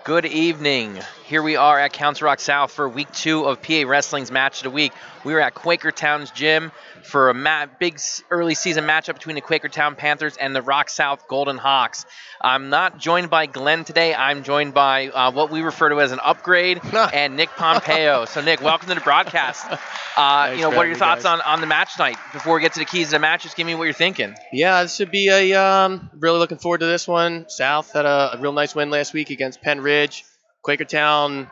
Good evening. Here we are at Council Rock South for week 2 of PA Wrestling's Match of the Week. We are at Quakertown's gym for a big early season matchup between the Quakertown Panthers and the Rock South Golden Hawks. I'm not joined by Glenn today. I'm joined by what we refer to as an upgrade and Nick Pompei. So, Nick, welcome to the broadcast. What are your thoughts on the match tonight? Before we get to the keys of the match, just give me what you're thinking. Yeah, this should be really looking forward to this one. South had a real nice win last week against Penn Ridge. Quakertown,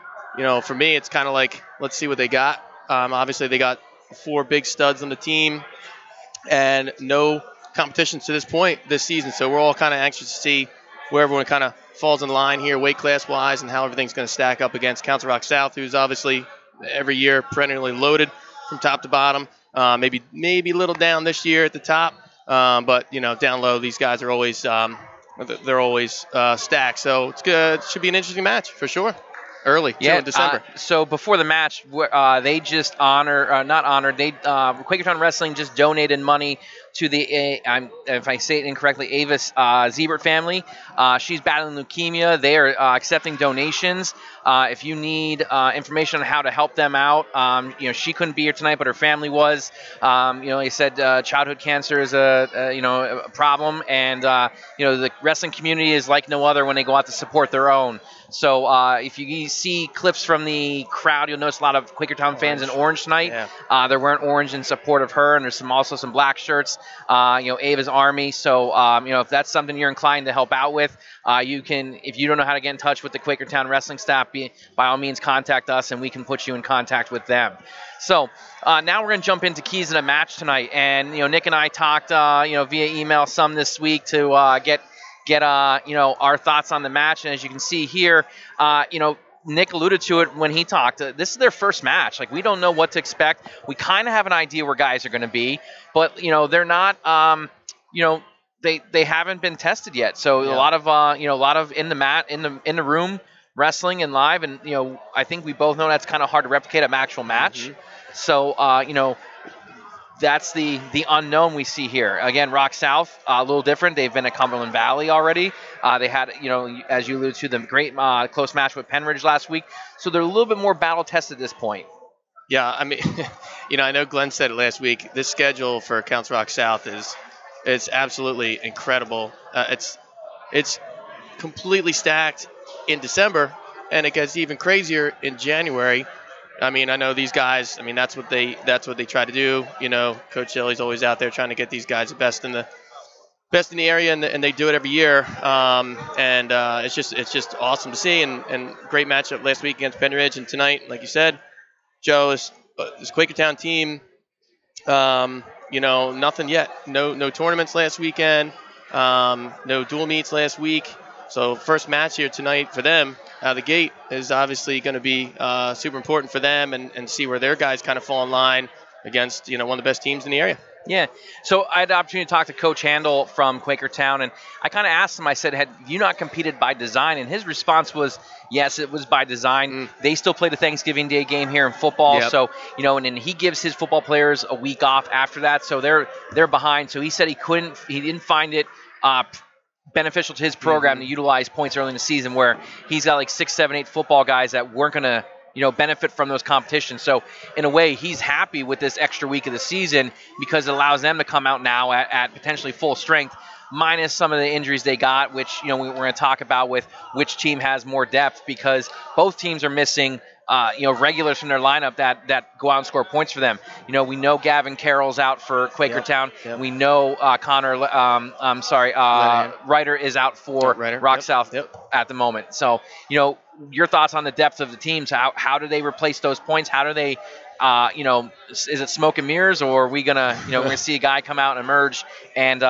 for me, it's kind of like, let's see what they got. Obviously, they got 4 big studs on the team and no competition to this point this season. So we're all kind of anxious to see where everyone kind of falls in line here weight class-wise and how everything's going to stack up against Council Rock South, who's obviously every year perennially loaded from top to bottom. Maybe a little down this year at the top, but down low, these guys are always stacked. So it's good. It should be an interesting match for sure. Early, in December. So before the match, they just Quakertown Wrestling just donated money to the, if I say it incorrectly, Avis Zebert family. She's battling leukemia. They are accepting donations. If you need information on how to help them out, she couldn't be here tonight, but her family was. Like I said, childhood cancer is a problem, and the wrestling community is like no other when they go out to support their own. So if you see clips from the crowd, you'll notice a lot of Quakertown fans in orange tonight. Yeah. They're wearing orange in support of her, and there's also some black shirts. Ava's Army. So if that's something you're inclined to help out with, you can. If you don't know how to get in touch with the Quakertown wrestling staff, by all means contact us, and we can put you in contact with them. So now we're going to jump into keys of the match tonight, and Nick and I talked via email some this week to get our thoughts on the match. And as you can see here, Nick alluded to it when he talked. This is their first match. Like, we don't know what to expect. We kind of have an idea where guys are going to be, but they're not. They haven't been tested yet. So yeah. a lot of in the mat, in the room, wrestling and live, and I think we both know that's kind of hard to replicate at an actual match. Mm-hmm. So that's the unknown we see here. Again, Rock South, a little different. They've been at Cumberland Valley already. They had, as you alluded to, the great close match with Penn Ridge last week. So they're a little bit more battle-tested at this point. Yeah, I mean, I know Glenn said it last week. This schedule for Council Rock South it's absolutely incredible. It's completely stacked in December, and it gets even crazier in January. I mean, I know these guys. I mean, that's what they try to do. Coach Shelley's always out there trying to get these guys the best in the area, and they do it every year. It's just awesome to see, and great matchup last week against Penn Ridge, and tonight, like you said, Joe, this Quakertown team. Nothing yet. No tournaments last weekend. No dual meets last week. So first match here tonight for them out of the gate is obviously going to be super important for them, and see where their guys kind of fall in line against one of the best teams in the area. Yeah. So I had the opportunity to talk to Coach Handel from Quakertown, and I kind of asked him, I said, have you not competed by design? And his response was, yes, it was by design. They still play the Thanksgiving Day game here in football. Yep. So, and then he gives his football players a week off after that. So they're behind. So he said he didn't find it beneficial to his program to utilize points early in the season, where he's got like 6, 7, 8 football guys that weren't going to benefit from those competitions. So in a way, he's happy with this extra week of the season because it allows them to come out now at potentially full strength, minus some of the injuries they got, which we're going to talk about with which team has more depth, because both teams are missing regulars from their lineup that go out and score points for them. We know Gavin Carroll's out for Quakertown. Yep. We know Ryder is out for Rock South at the moment. So, your thoughts on the depth of the teams? How do they replace those points? How do they, is it smoke and mirrors, or are we gonna, we're gonna see a guy come out and emerge and,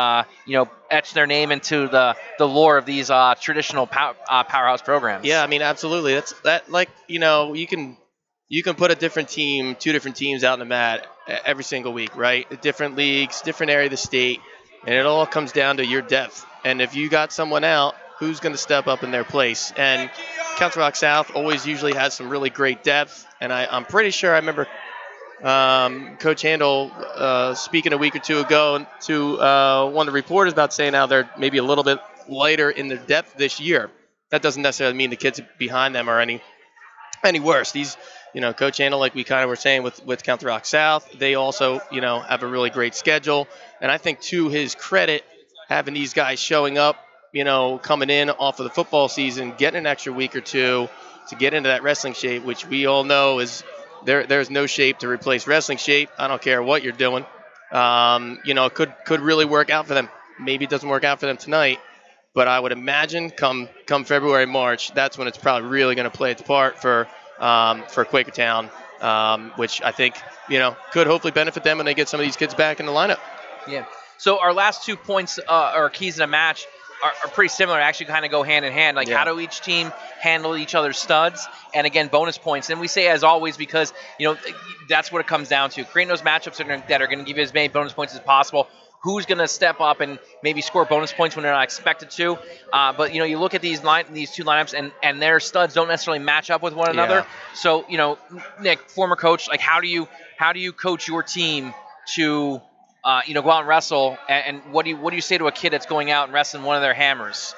etch their name into the lore of these traditional powerhouse programs? Yeah, I mean, absolutely. You can put a different team, 2 different teams out in the mat every single week, right? Different leagues, different area of the state, and it all comes down to your depth. And if you got someone out, who's going to step up in their place? And Council Rock South always usually has some really great depth, and I'm pretty sure I remember Coach Handel speaking a week or 2 ago to one of the reporters about saying how they're maybe a little bit lighter in their depth this year. that doesn't necessarily mean the kids behind them are any worse. These, Coach Handel, like we kind of were saying with Council Rock South, they also, have a really great schedule. And I think to his credit, having these guys showing up, coming in off of the football season, getting an extra week or two to get into that wrestling shape, which we all know is there's no shape to replace wrestling shape. I don't care what you're doing. Could really work out for them. Maybe it doesn't work out for them tonight, but I would imagine come February, March, that's when it's probably really going to play its part for Quakertown, which I think, could hopefully benefit them when they get some of these kids back in the lineup. Yeah. So our last 2 points or keys in a match are pretty similar. Actually kind of go hand in hand. Like, how do each team handle each other's studs? And, again, bonus points. And we say as always because, that's what it comes down to. Creating those matchups that are going to give you as many bonus points as possible. Who's going to step up and maybe score bonus points when they're not expected to? But, you look at these two lineups, and their studs don't necessarily match up with one another. So, Nick, former coach, like how do you coach your team to – go out and wrestle, and what do you say to a kid that's going out and wrestling one of their hammers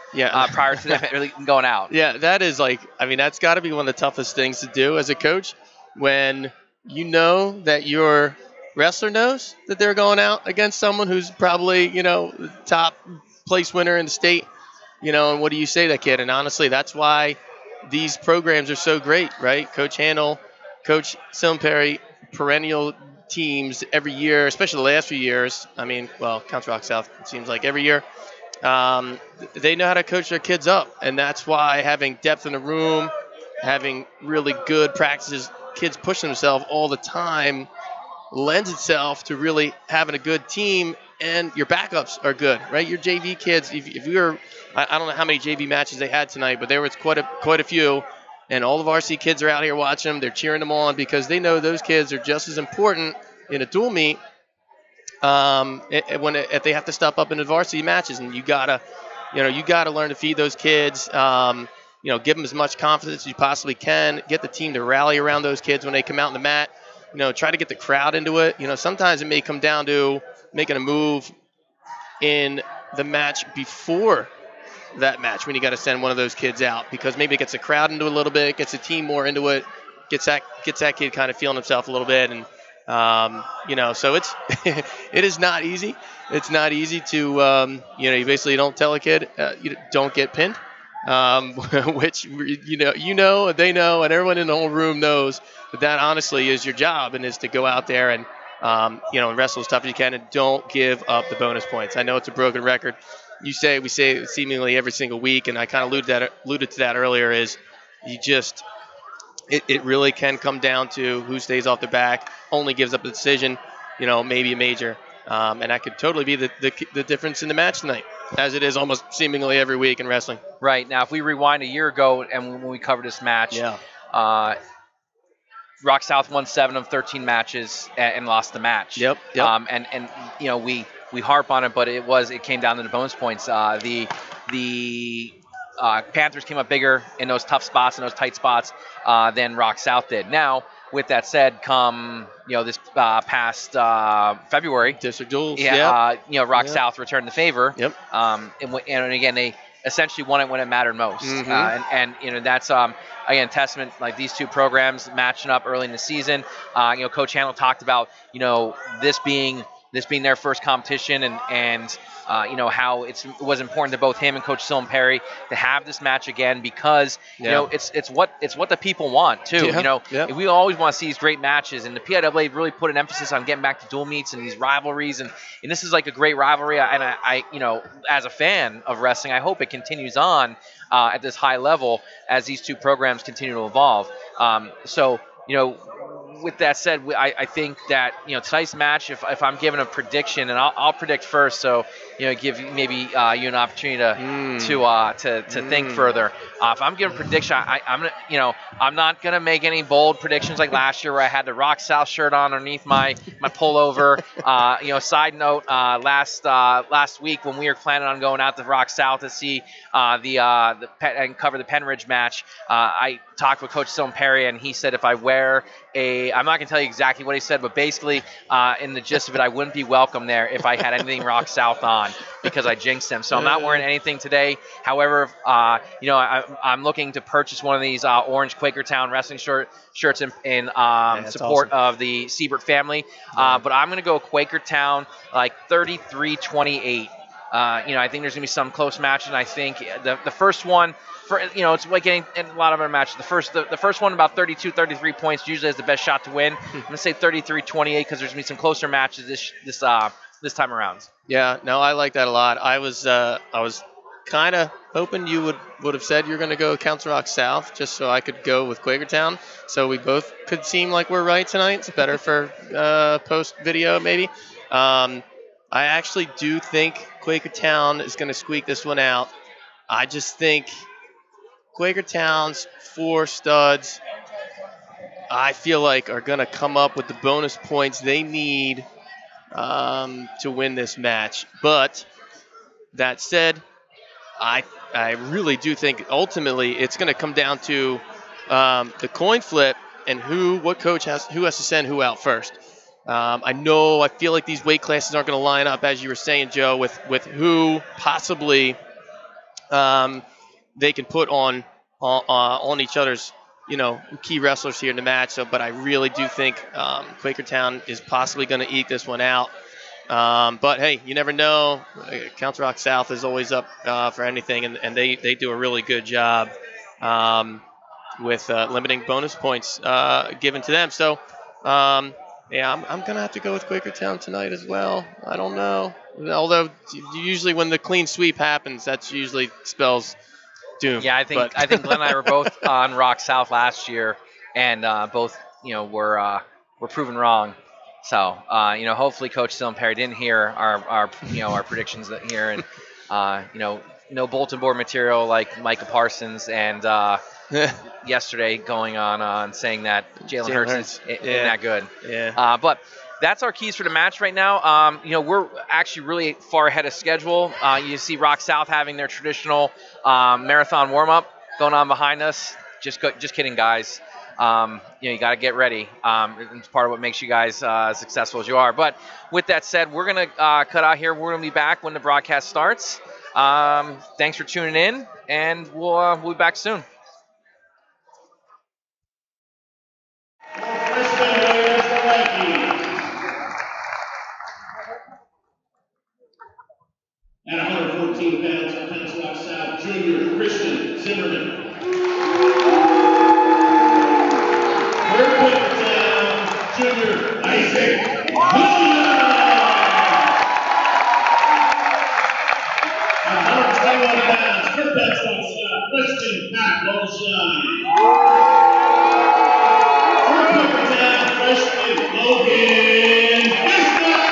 prior to them really going out? Yeah, that is that's got to be one of the toughest things to do as a coach when you know that your wrestler knows that they're going out against someone who's probably, top place winner in the state, and what do you say to that kid? And honestly, that's why these programs are so great, right? Coach Handel, Coach Pompei, perennial teams every year, especially the last few years. I mean, Council Rock South, it seems like every year. They know how to coach their kids up, and that's why having depth in the room, having really good practices, kids pushing themselves all the time, lends itself to really having a good team, and your backups are good, right? Your JV kids, if we were, I don't know how many JV matches they had tonight, but there was quite a few. And all the RC kids are out here watching them. They're cheering them on because they know those kids are just as important in a dual meet if they have to step up in the varsity matches. And you gotta learn to feed those kids. Give them as much confidence as you possibly can. Get the team to rally around those kids when they come out in the mat. Try to get the crowd into it. Sometimes it may come down to making a move in the match before that match when you got to send one of those kids out because maybe it gets the crowd into it a little bit, gets the team more into it, gets that kid kind of feeling himself a little bit, and so it's it is not easy. It's not easy to you basically don't tell a kid you don't get pinned, which they know, and everyone in the whole room knows that honestly is your job and is to go out there and and wrestle as tough as you can and don't give up the bonus points. I know it's a broken record. We say it seemingly every single week, and I kind of alluded to that earlier, is it really can come down to who stays off their back, only gives up the decision, maybe a major. And that could totally be the difference in the match tonight, as it is almost seemingly every week in wrestling. Right. Now, if we rewind a year ago and when we covered this match, Rock South won 7 of 13 matches and lost the match. Yep. And we harp on it, but it came down to the bonus points. The Panthers came up bigger in those tough spots and those tight spots than Rock South did. Now, with that said, come this past February, district duels. Rock South returned the favor. Yep. And again, they essentially won it when it mattered most. Mm-hmm. That's again testament, like these two programs matching up early in the season. Coach Handel talked about this being their first competition and how it was important to both him and Coach Pompei to have this match again because it's what the people want too. We always want to see these great matches, and the PIAA really put an emphasis on getting back to dual meets and these rivalries, and this is like a great rivalry. And I as a fan of wrestling, I hope it continues on at this high level as these two programs continue to evolve. With that said, I think that tonight's match, if I'm giving a prediction, and I'll predict first, so give maybe you an opportunity to think further. If I'm giving a prediction, I'm not gonna make any bold predictions like last year where I had the Rock South shirt on underneath my pullover. Side note, last week when we were planning on going out to Rock South to see and cover the Penridge match, I talked with Coach Pompei, and he said if I wear I'm not going to tell you exactly what he said, but basically in the gist of it, I wouldn't be welcome there if I had anything Rock South on. on because I jinxed them. So I'm not wearing anything today. However, I'm looking to purchase one of these orange Quakertown wrestling shirts in support of the Siebert family. But I'm going to go Quakertown like 33-28. I think there's going to be some close matches. And I think the first one, it's like in a lot of our matches. The first one about 32, 33 points usually has the best shot to win. I'm going to say 33-28 because there's going to be some closer matches this time around. Yeah, no, I like that a lot. I was kind of hoping you would have said you're going to go Council Rock South just so I could go with Quakertown. So we both could seem like we're right tonight. It's better for post video maybe. I actually do think Quakertown is going to squeak this one out. I just think Quakertown's 4 studs, I feel like, are going to come up with the bonus points they need to win this match. But that said, I really do think ultimately it's going to come down to the coin flip and who has to send who out first. I feel like these weight classes aren't going to line up, as you were saying, Joe, with who possibly they can put on each other's, key wrestlers here in the match. So, but I really do think Quakertown is possibly going to eke this one out. But hey, you never know. Council Rock South is always up for anything, and they do a really good job with limiting bonus points given to them. So. I'm going to have to go with Quakertown tonight as well. I don't know. Although usually when the clean sweep happens, that usually spells doom. Yeah, I think Glenn and I were both on Rock South last year, and both were proven wrong. So hopefully Coach Dylan Perry didn't hear our predictions here, and no bulletin board material like Micah Parsons and yesterday going on saying that Jalen Hurts isn't that good. Yeah. But that's our keys for the match right now. We're actually really far ahead of schedule. You see Rock South having their traditional marathon warm-up going on behind us. Just kidding, guys. You got to get ready. It's part of what makes you guys as successful as you are. But with that said, we're going to cut out here. We're going to be back when the broadcast starts. Thanks for tuning in, and we'll be back soon. At 114 pounds, Council Rock South Junior, Christian Zimmerman. For Quakertown Junior, Isaac Williams. At 121 pounds, for Council Rock South, Christian Pat Walshine. For Quakertown, freshman Logan Fisher.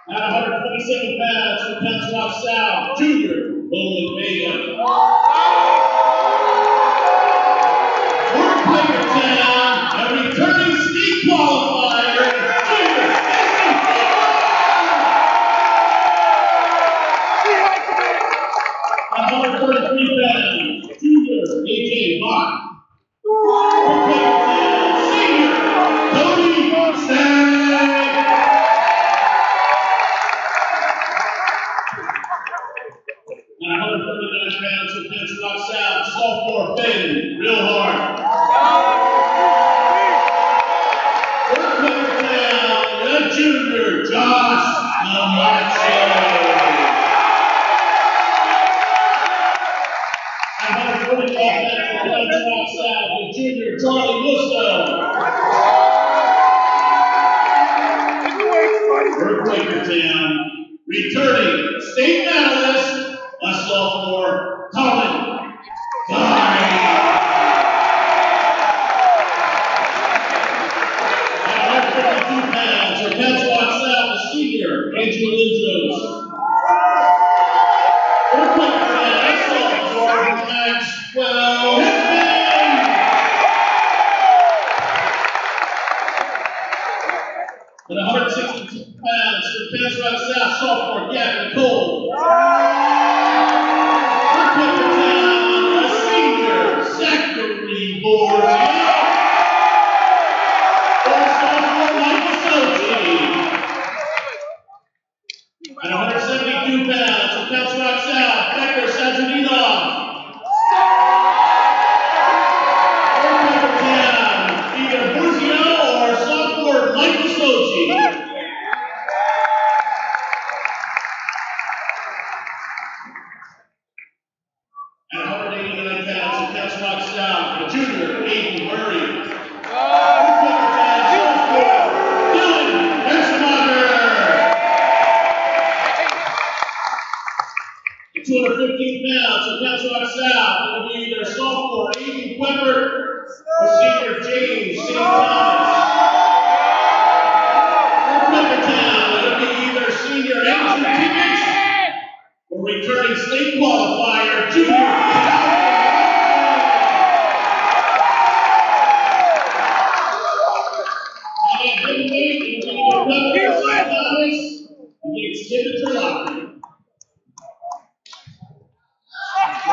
At 127 pounds, from Council Rock South, Junior, Roland Vega. For Quakertown, a returning state qualifier, Junior, at 143 pounds, Junior, AJ Bach. For Quakertown, Senior, Cody Stagg. At 139 pounds, from Council Rock South, sophomore Ben Realhart. For Quakertown, the junior Josh Lamacho. At 145 pounds, from Council Rock South, the junior Charlie Musto. For Quakertown, returning state medalist, a sophomore, Colin Guy. At 152 pounds, from Council Rock South, a senior, Angel Lindros. For Quakertown, a sophomore, Maxwell Hickman. At 162 pounds, from Council Rock South, sophomore, Gavin Cole. For Quakertown, a senior, Zachary Boria. For sophomore, Michael Sochi. At 172 pounds, from Council Rock South, Becker Sajudinov. From Quakertown, either Buzio or sophomore Michael Sochi. At 189 pounds, from Council Rock South, the junior Aiden Murray. From Quakertown, sophomore Dylan Hensemacher. 215 pounds, so Council Rock South, it will be either sophomore Aiden Weber or senior James St. Thomas. For Quakertown, it will be either senior Andrew Timmons or returning state qualifier junior heavyweight, it will be either Weber or St. Thomas against Timmons or Lockery. You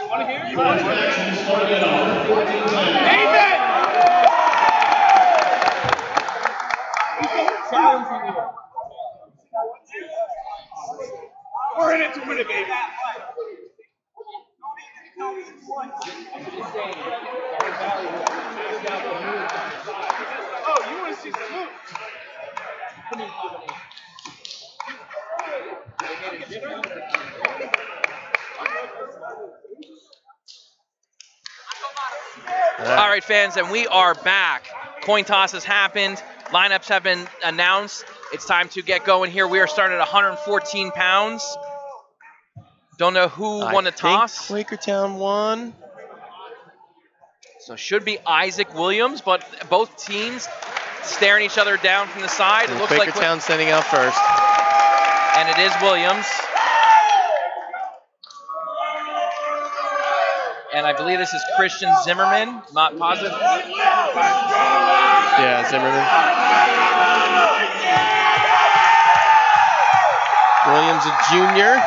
want to hear it? We're in it to win it, baby. Oh, you want to see some moves? All right, fans, and we are back. Coin toss has happened. Lineups have been announced. It's time to get going here. We are starting at 114 pounds. Don't know who won the toss. Quakertown won. So should be Isaac Williams, but both teams staring each other down from the side. It looks like Quakertown sending out first. And it is Williams. And I believe this is Christian Zimmerman, not positive. Yeah, Zimmerman. Williams, a junior.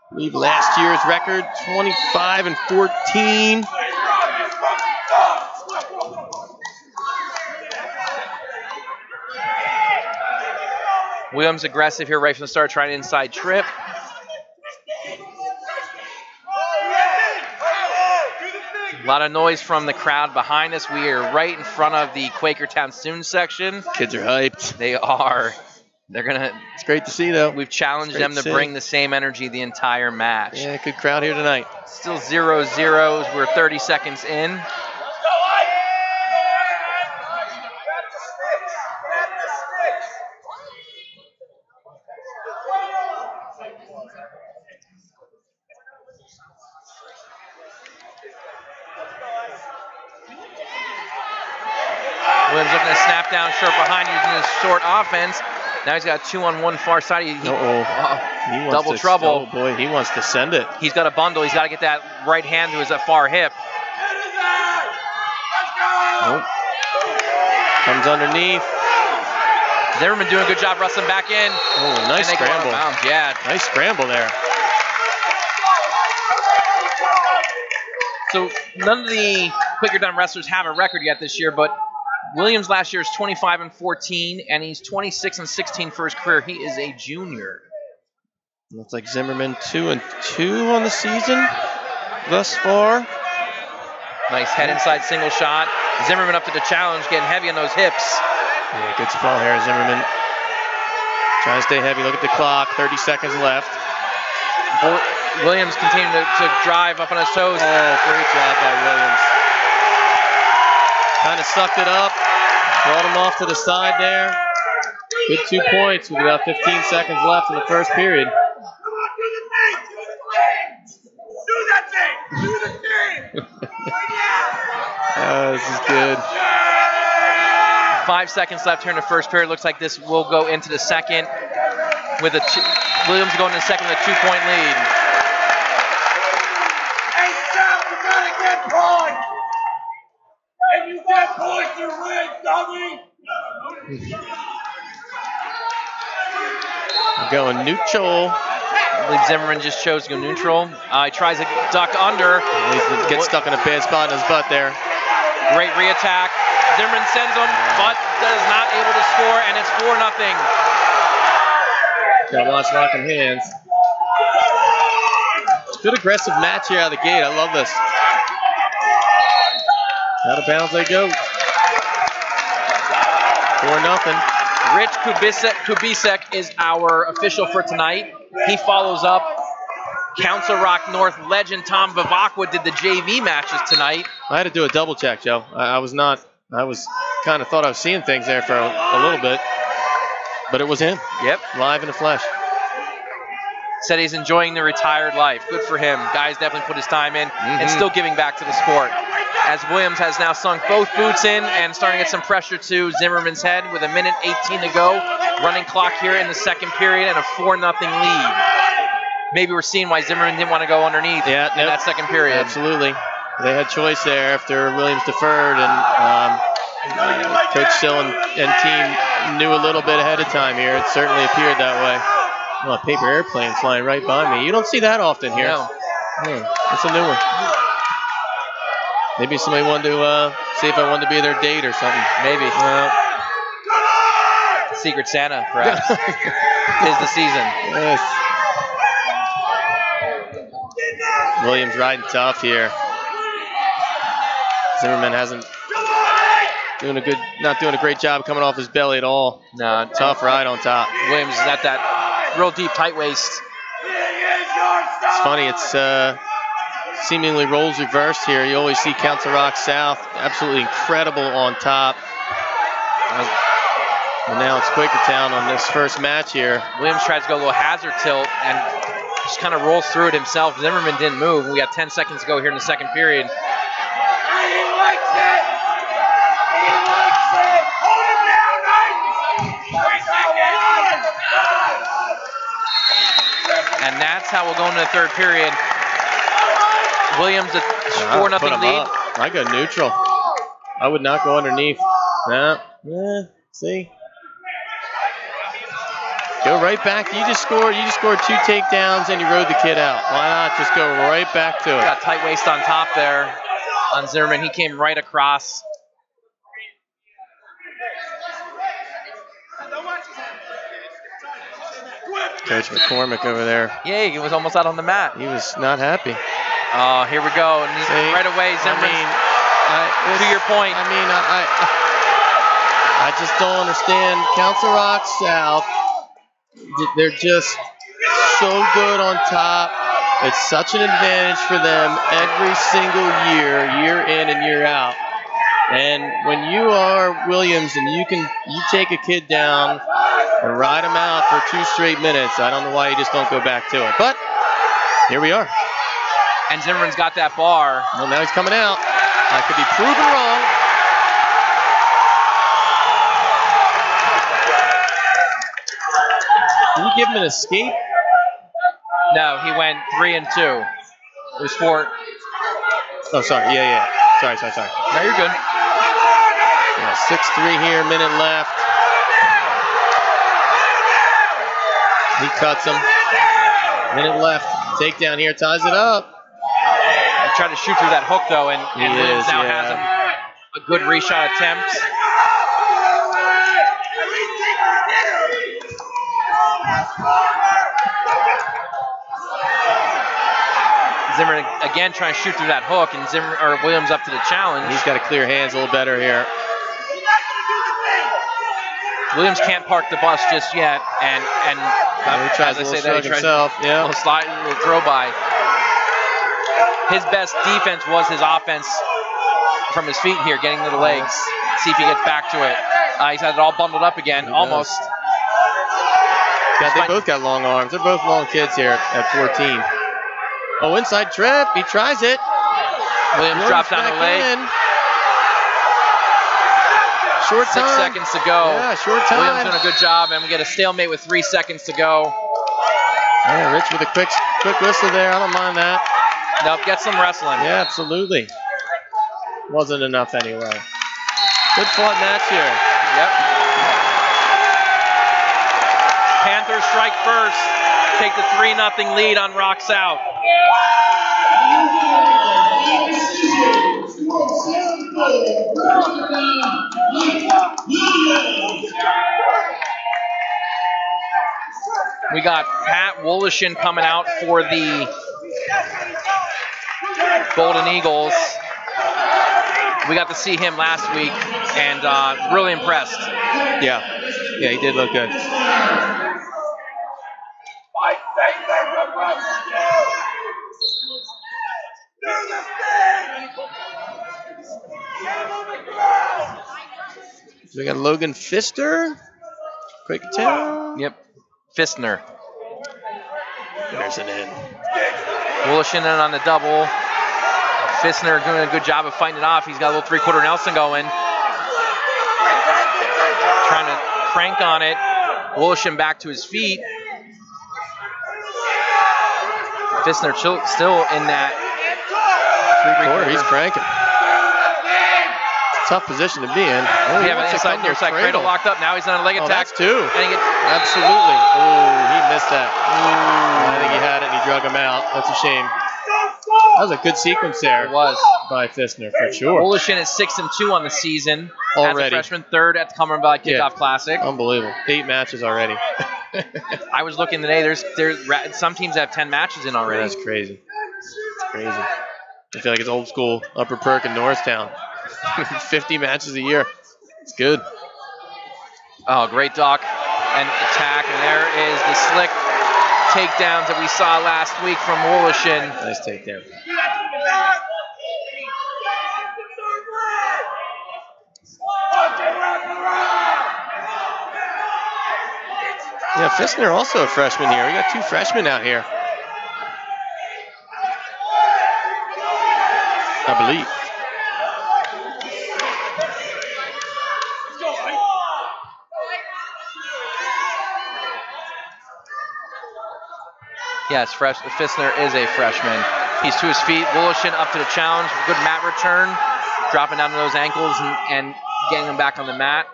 I believe last year's record, 25-14. Williams aggressive here right from the start, trying inside trip. A lot of noise from the crowd behind us. We are right in front of the Quakertown student section. Kids are hyped. They are. They're gonna. It's great to see, though. We've challenged them to bring the same energy the entire match. Yeah, good crowd here tonight. Still 0-0. We're 30 seconds in. Williams looking to snap down short behind using his short offense. Now he's got a 2-on-1 far side. He double trouble. Oh boy, he wants to send it. He's got a bundle. He's got to get that right hand to his far hip. Nope. Comes underneath. Zimmerman doing a good job wrestling back in. Oh, nice scramble. Yeah. Nice scramble there. So none of the Quakertown wrestlers have a record yet this year, but Williams last year is 25-14, and he's 26-16 for his career. He is a junior. Looks like Zimmerman 2-2 on the season thus far. Nice head inside single shot. Zimmerman up to the challenge, getting heavy on those hips. Yeah, good sprawl here, Zimmerman. Trying to stay heavy. Look at the clock. 30 seconds left. Williams continuing to drive up on his toes. Oh, great job by Williams. Kind of sucked it up. Brought him off to the side there. Good 2 points with about 15 seconds left in the first period. This is good. 5 seconds left here in the first period. Looks like this will go into the second with Williams going to the second with a 2-point lead. Hey, South, you gotta get points! If you get points, you win, dummy! We're going neutral. I believe Zimmerman just chose to go neutral. He tries to duck under. He gets stuck in a bad spot in his butt there. Great reattack. Zimmerman sends him, but does not able to score, and it's 4-0. Gotta watch locking hands. Good aggressive match here out of the gate. I love this. Out of bounds they go. 4-0. Rich Kubisek is our official for tonight. He follows up. Council Rock North legend Tom Vivacqua did the JV matches tonight. I had to do a double check, Joe. I was kind of thought I was seeing things there for a little bit, but it was him. Yep. Live in the flesh. Said he's enjoying the retired life. Good for him. Guys definitely put his time in and still giving back to the sport. As Williams has now sunk both boots in and starting to get some pressure to Zimmerman's head with 1:18 to go. Running clock here in the second period and a 4-0 lead. Maybe we're seeing why Zimmerman didn't want to go underneath in that second period. Absolutely. They had choice there after Williams deferred, and Coach Sill and team knew a little bit ahead of time here. It certainly appeared that way. Oh, a paper airplane flying right by me. You don't see that often here. No. That's a new one. Maybe somebody wanted to see if I wanted to be their date or something. Maybe. Secret Santa, perhaps. Tis the season. Yes. Williams riding tough here. Zimmerman not doing a great job coming off his belly at all. No, tough ride on top. Williams is at that real deep tight waist. It's funny, it's seemingly roles reversed here. You always see Council Rock South absolutely incredible on top. And now it's Quakertown on this first match here. Williams tries to go a little hazard tilt and just kind of rolls through it himself. Zimmerman didn't move. We got 10 seconds to go here in the second period. He likes it! He likes it! Hold him down, Knight! And that's how we'll go into the third period. Williams a 4-0 lead. I go neutral. I would not go underneath. See? Go right back. You just scored 2 takedowns and you rode the kid out. Why not just go right back to it? Got tight waist on top there on Zimmerman. He came right across. Coach McCormick over there. Yeah, he was almost out on the mat. He was not happy. Oh, here we go. And right away, Zimmerman, to your point. I just don't understand. Council Rock South, they're just so good on top. It's such an advantage for them every single year in and year out. And when you are Williams and you take a kid down and ride him out for 2 straight minutes, I don't know why you just don't go back to it. But here we are. And Zimmerman's got that bar. Well, now he's coming out. I could be proven wrong. Did you give him an escape? No, he went 3 and 2. It was 4. Oh, sorry. Yeah. Sorry. No, you're good. Yeah, 6-3 here, minute left. He cuts him. Minute left. Takedown here, ties it up. He tried to shoot through that hook, though, and Williams now has him. A good reshot attempt. Zimmerman again trying to shoot through that hook, and Williams up to the challenge. He's got to clear hands a little better here. Williams can't park the bus just yet, and he tries a little shrug himself. Yeah, a little throw by. His best defense was his offense from his feet here, getting to the legs. See if he gets back to it. He's had it all bundled up again, almost. Yeah, they both got long arms. They're both long kids here at 14. Oh, inside trip. He tries it. Williams drops down the leg. Short time. 6 seconds to go. Yeah, short time. Williams doing a good job, and we get a stalemate with 3 seconds to go. Yeah, Rich with a quick whistle there. I don't mind that. Nope, get some wrestling. Yeah, absolutely. Wasn't enough anyway. Good fought match here. Yep. Panthers strike first. Take the 3-0 lead on Rock South. Wow. Quakertown, Williams. We got Pat Wolishin coming out for the Golden Eagles. We got to see him last week and really impressed. Yeah, he did look good. So we got Logan Pfister, Quakertown. Yep, Fistner. There's an in. Wolishin in on the double. Fistner doing a good job of fighting it off. He's got a little three-quarter Nelson going. Trying to crank on it. Wolishin back to his feet. Fistner still in that three-quarter. He's cranking. Tough position to be in. Oh, we have an inside near side cradle locked up. Now he's on a leg attack. That's two. And he gets absolutely. Oh, he missed that. Ooh. I think he had it and he drug him out. That's a shame. That was a good sequence there. It was by Fistner for sure. Wolishin is 6-2 on the season. Already. As a freshman, third at the Cumberland Valley Kickoff Classic. Unbelievable. 8 matches already. I was looking today. There's some teams have 10 matches in already. That's crazy. It's crazy. I feel like it's old school Upper Perk in Norristown. 50 matches a year. It's good. Oh, great dock and attack. And there is the slick takedowns that we saw last week from Wolishin. Nice takedown. Yeah, Fistner also a freshman here. We got 2 freshmen out here. I believe. Yes, Fistner is a freshman. He's to his feet. Wolishin up to the challenge. Good mat return. Dropping down to those ankles and getting him back on the mat.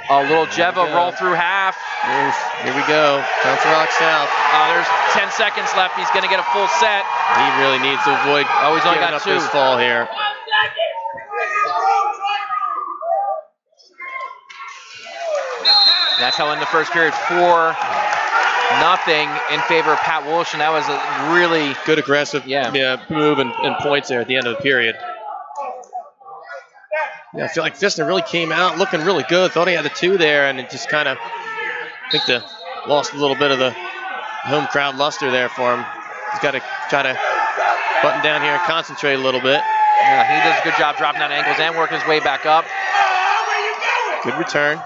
A little Jeva roll through half. Here we go. Council Rock South. There's 10 seconds left. He's going to get a full set. He really needs to avoid he's only got up 2. His fall here. That's how in the first period, 4-0 in favor of Pat Wolishin. That was a really good aggressive move and points there at the end of the period. Yeah, I feel like Fistner really came out looking really good. Thought he had the 2 there, and it just kind of, I think, lost a little bit of the home crowd luster there for him. He's got to try to button down here and concentrate a little bit. Yeah, he does a good job dropping down ankles and working his way back up. Good return.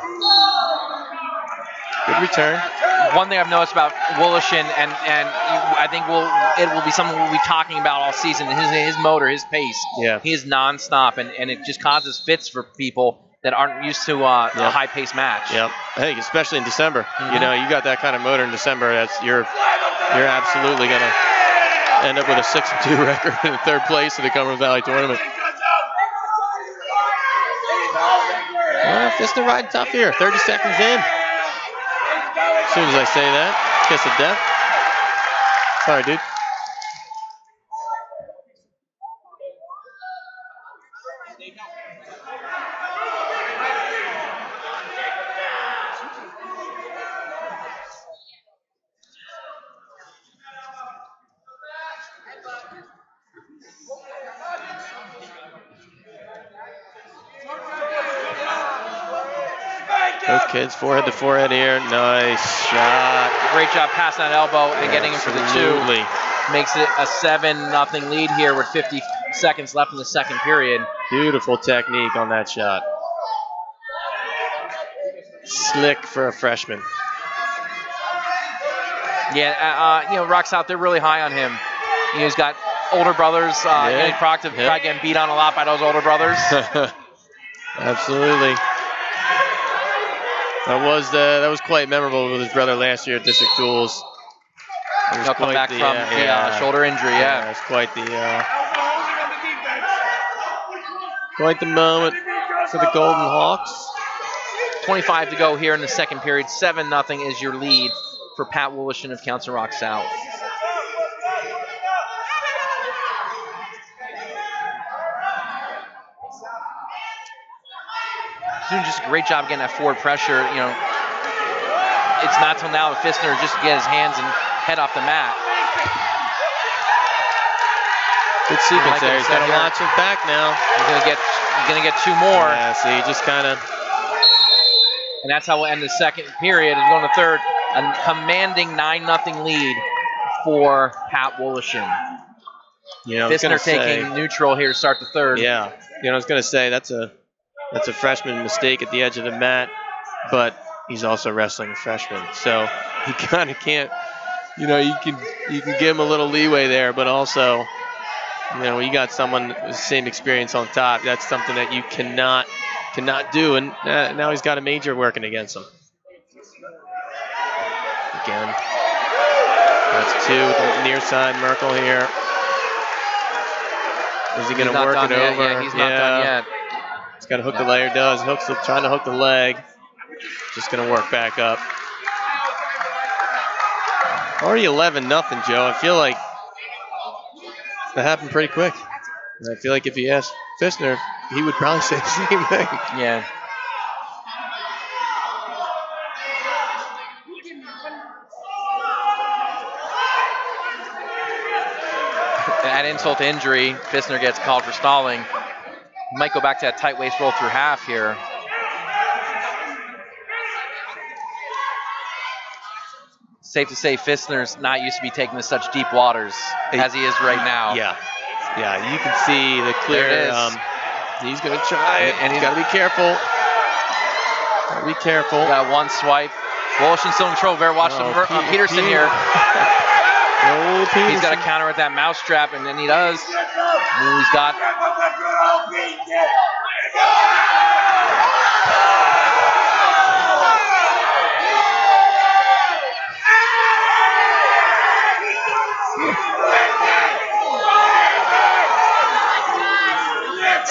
Good return. One thing I've noticed about Wolishin, and I think it will be something we'll be talking about all season, his motor, his pace. Yeah. He is nonstop, and it just causes fits for people that aren't used to a high-paced match. Yep. I think especially in December. Mm-hmm. You know, you got that kind of motor in December, you're absolutely going to end up with a 6-2 record in 3rd place in the Cumberland Valley tournament. Fistner riding tough here. 30 seconds in. As soon as I say that, kiss of death. Sorry, dude. Both kids forehead to forehead here. Nice shot. Great job passing that elbow and getting him for the 2. Makes it a 7-0 lead here with 50 seconds left in the second period. Beautiful technique on that shot. Slick for a freshman. Yeah, Rock South, they're really high on him. He's got older brothers. Andy Proctor probably getting beat on a lot by those older brothers. Absolutely. That was quite memorable with his brother last year at District Duels. He'll come back from the shoulder injury. Yeah, it's quite the moment for the Golden Hawks. 25 to go here in the second period. 7-0 is your lead for Pat Wolishin of Council Rock South. doing just a great job getting that forward pressure. You know, it's not till now that Fissner just get his hands and head off the mat. Good sequence there. He's got to launch it back now. He's gonna get two more. Yeah, see, just kind of. And that's how we'll end the second period. It's going to third. A commanding 9-0 lead for Pat Woloshin. You know, Fissner taking neutral here to start the third. Yeah. You know, I was going to say that's a freshman mistake at the edge of the mat, but he's also wrestling a freshman, so he kind of can't. You know, you can give him a little leeway there, but also, you know, you got someone with the same experience on top. That's something that you cannot do, and now he's got a major working against him. Again, that's two with the near side Merkel here. Is he going to work it over? Yeah, he's not done yet. He's got to hook the leg. Does trying to hook the leg. Just going to work back up. Already 11-0, Joe. I feel like that happened pretty quick. And I feel like if you asked Fissner, he would probably say the same thing. Yeah. Add insult to injury, Fissner gets called for stalling. Might go back to that tight waist roll through half here. Safe to say Fissner's not used to be taking to such deep waters as he is right now. Yeah, you can see the clear. He's going to try it, and he's got to be careful. Got to be careful. Got one swipe. Woloshin still in control. Better watch Peterson here. He's got to counter with that mousetrap, and then he does. And he's got.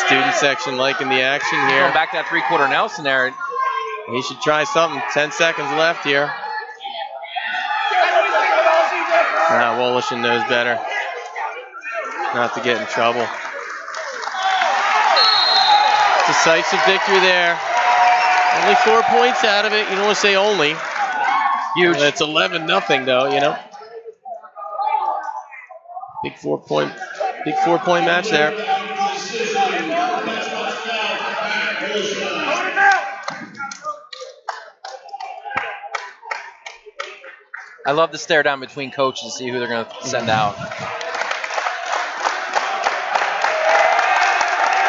Student section liking the action here. Going back to that three-quarter Nelson there. He should try something. 10 seconds left here. Woloshin knows better not to get in trouble. Decisive victory there. Only 4 points out of it. You don't want to say only. Huge. It's 11-0 though, you know. Big 4 point match there. I love the stare down between coaches to see who they're going to send out.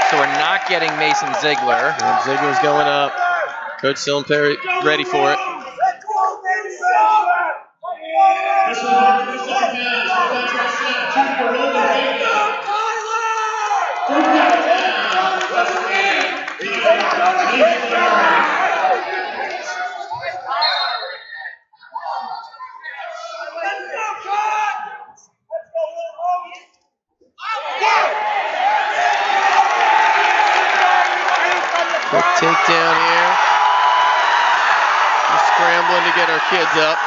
So we're not getting Mason Ziegler. And Ziegler's going up. Coach Sillenperry ready for it. Quick takedown here. We're scrambling to get our kids up.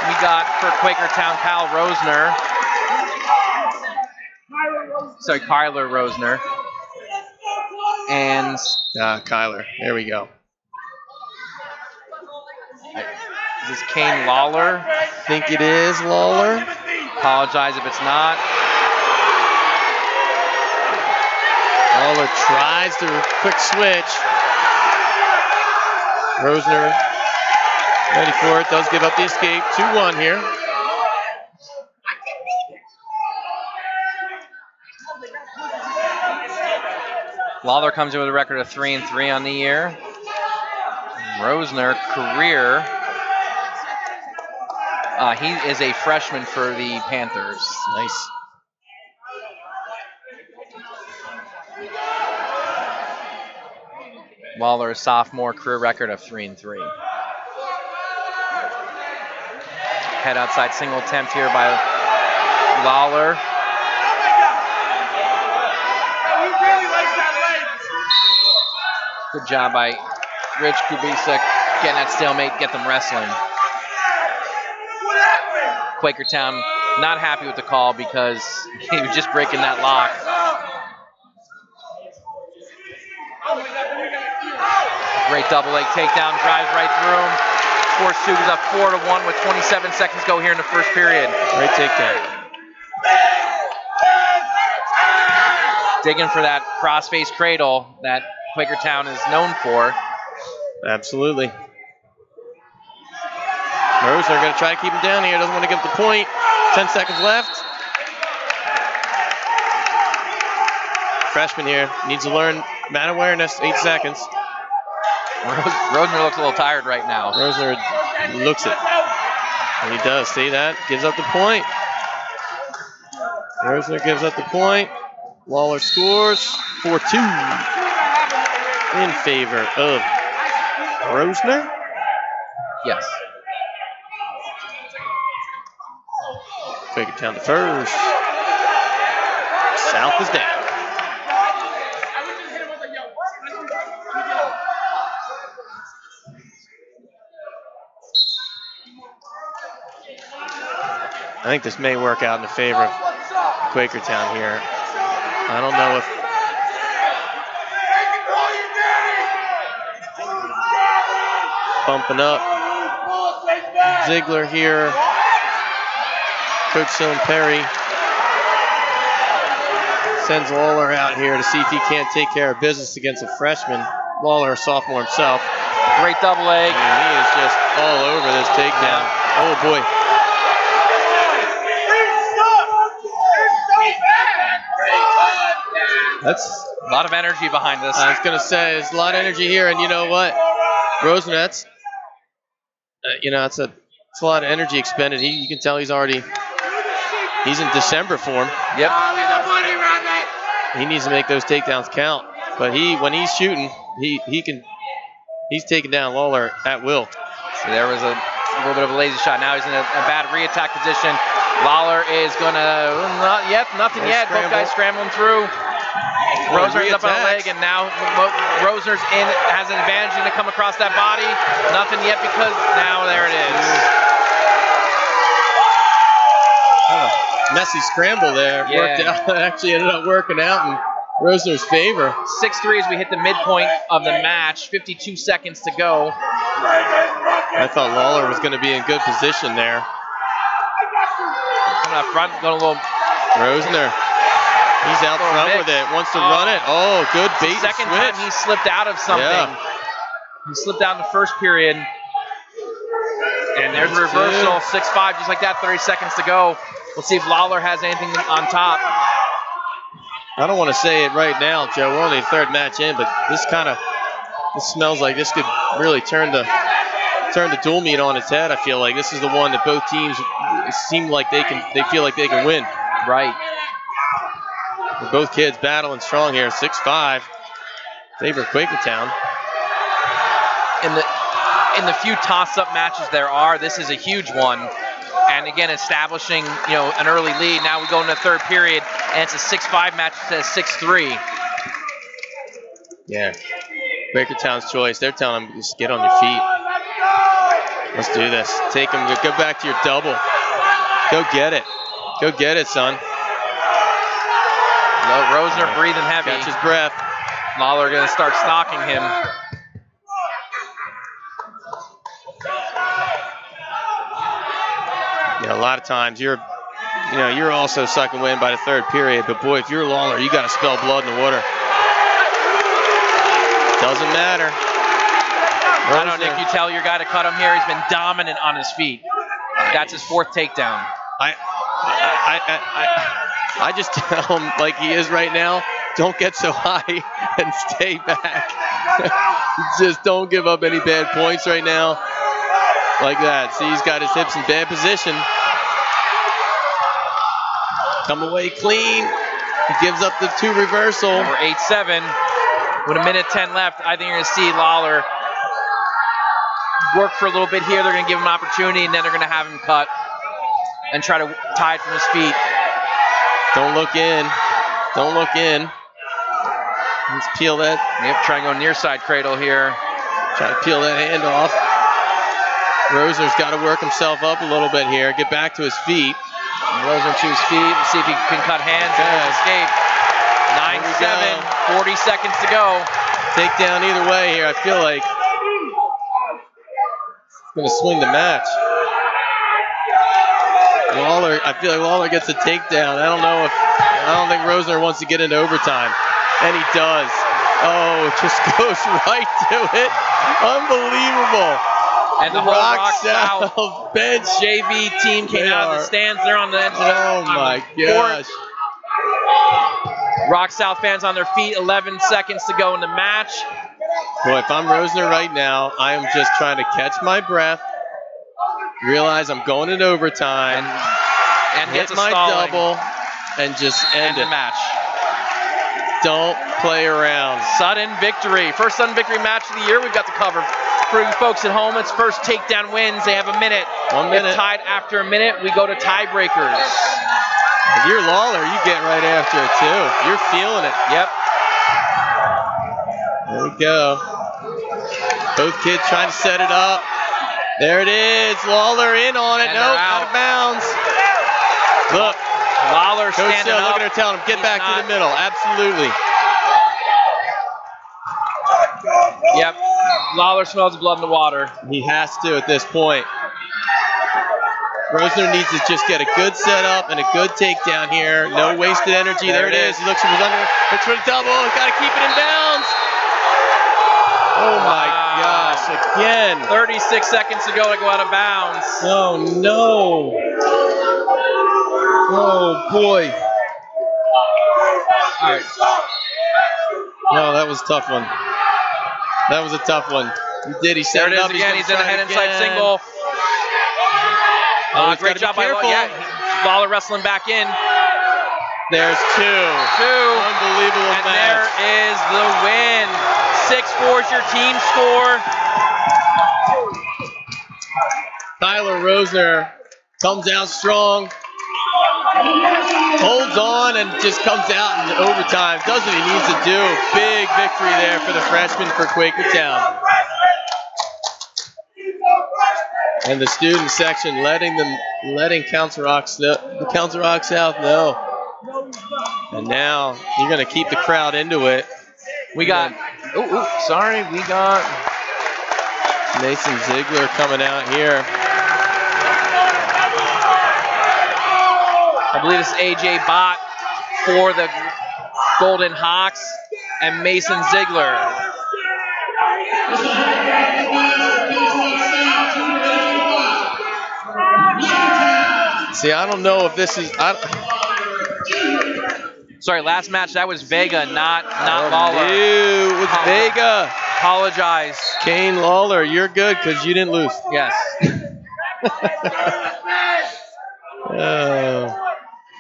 We got for Quakertown Kyler Rosner. And Kyler. There we go. is this Kane Lawler? I think it is Lawler. Apologize if it's not. Lawler tries the quick switch. Rosner ready for it. Does give up the escape. 2-1 here. Lawler comes in with a record of 3-3 on the year. Rosner, career. He is a freshman for the Panthers. Nice. Lawler, a sophomore, career record of 3-3. Head outside single attempt here by Lawler. Good job by Rich Kubicek getting that stalemate, get them wrestling. Quakertown not happy with the call because he was just breaking that lock. Great double leg takedown, drives right through him. Force Cougs up 4-1 with 27 seconds to go here in the first period. Great takedown. Digging for that cross-face cradle that Quakertown is known for. Absolutely. Rosner going to try to keep him down here. Doesn't want to give up the point. 10 seconds left. Freshman here needs to learn mat awareness. 8 seconds. Rosner looks a little tired right now. Rosner looks it. And he does. See that? Gives up the point. Rosner gives up the point. Lawler scores 4-2 in favor of Rosner. Yes. Quakertown to first. South is down. I think this may work out in the favor of Quakertown here. I don't know if bumping up Ziegler here. Coach Sion Perry sends Lawler out here to see if he can't take care of business against a freshman. Lawler, a sophomore himself. Great double leg. And he is just all over this takedown. Oh boy. That's a lot of energy behind this. I was going to say, there's a lot of energy here, and you know what? Rosner, that's, it's a lot of energy expended. You can tell he's in December form. Yep. He needs to make those takedowns count. But when he's shooting, he's taking down Lawler at will. So there was a little bit of a lazy shot. Now he's in a bad re-attack position. Lawler is going to, nothing yet. Both guys scrambling through. Rosner's up on a leg, and now Rosner's has an advantage to come across that body. Nothing yet because now there it is. Messy scramble there. Yeah. Worked out. Actually ended up working out in Rosner's favor. 6-3 as we hit the midpoint of the match. 52 seconds to go. I thought Lawler was going to be in good position there. Coming up front, going a little. Rosner. He's out front with it. Wants to run it. Oh, good bait. Second time he slipped out of something. Yeah. He slipped out in the first period. And there's a reversal. 6-5, just like that. 30 seconds to go. We'll see if Lawler has anything on top. I don't want to say it right now, Joe. We're only the third match in, but this smells like this could really turn the dual meet on its head. I feel like this is the one that both teams seem like they feel like they can win. Right. Both kids battling strong here. 6-5. Favor Quakertown. In the few toss-up matches there are, this is a huge one. And again, establishing an early lead. Now we go into the third period, and it's a 6-5 match instead of 6-3. Yeah. Quakertown's choice. They're telling them just get on your feet. Let's do this. Take them. Go back to your double. Go get it. Go get it, son. Rosner breathing heavy. Catch his breath. Lawler going to start stalking him. A lot of times you're also sucking wind by the third period, but boy, if you're Lawler, you got to spill blood in the water. Doesn't matter. I don't know, Nick, you tell your guy to cut him here. He's been dominant on his feet. That's his fourth takedown. I just tell him like he is right now, don't get so high and stay back. Just don't give up any bad points right now. Like that. See, he's got his hips in bad position. Come away clean. He gives up the 2 reversal. Number 8-7. With a minute 10 left, I think you're going to see Lawler work for a little bit here. They're going to give him an opportunity, and then they're going to have him cut and try to tie it from his feet. Don't look in. Don't look in. Let's peel that. Yep, try and go near side cradle here. Try to peel that hand off. Rosner's got to work himself up a little bit here. Get back to his feet. Rosen to his feet. See if he can cut hands and escape. 9-7, 40 seconds to go. Takedown either way here. I feel like it's going to swing the match. Lawler, I feel like Lawler gets a takedown. I don't think Rosner wants to get into overtime. And he does. Oh, it just goes right to it. Unbelievable. And the whole Rock South bench JV team came out of the stands. They're on the edge of the my gosh. Rock South fans on their feet. 11 seconds to go in the match. Boy, if I'm Rosner right now, I am just trying to catch my breath, realize I'm going into overtime, and hit my double, and just end the match. Don't play around. Sudden victory. First sudden victory match of the year we've got to cover. For you folks at home, it's first takedown wins. They have a minute. 1 minute. If tied after a minute, we go to tiebreakers. If you're Lawler, you get right after it too. You're feeling it. Yep. There we go. Both kids trying to set it up. There it is. Lawler in on it. And Nope, out of bounds. Look. Lawler Coach standing Sill, up. look at her telling him, get back to the middle. Absolutely. Yep. Lawler smells blood in the water. He has to at this point. Rosner needs to just get a good setup and a good takedown here. No wasted energy. There it is. He looks for his under. Looks for the double. He's got to keep it in bounds. Oh my gosh, again. 36 seconds to go to go out of bounds. Oh no. Oh boy. All right. No, that was a tough one. That was a tough one. He did. He set it up. Again. He's in a head inside single. Great job by Lawler. Yeah, Lawler wrestling back in. There's two. Unbelievable and match. There is the win. 6-4 is your team score. Tyler Rosner comes out strong, holds on, and just comes out in overtime. Does what he needs to do. Big victory there for the freshman for Quakertown. And the student section letting Council Rock South know. And now you're going to keep the crowd into it. We got Mason Ziegler coming out here. I believe it's AJ Bott for the Golden Hawks and Mason Ziegler. See, I don't know if this is. Sorry, last match that was Vega, not Lawler. It was Vega. Apologize. Kane Lawler, you're good because you didn't lose. Yes.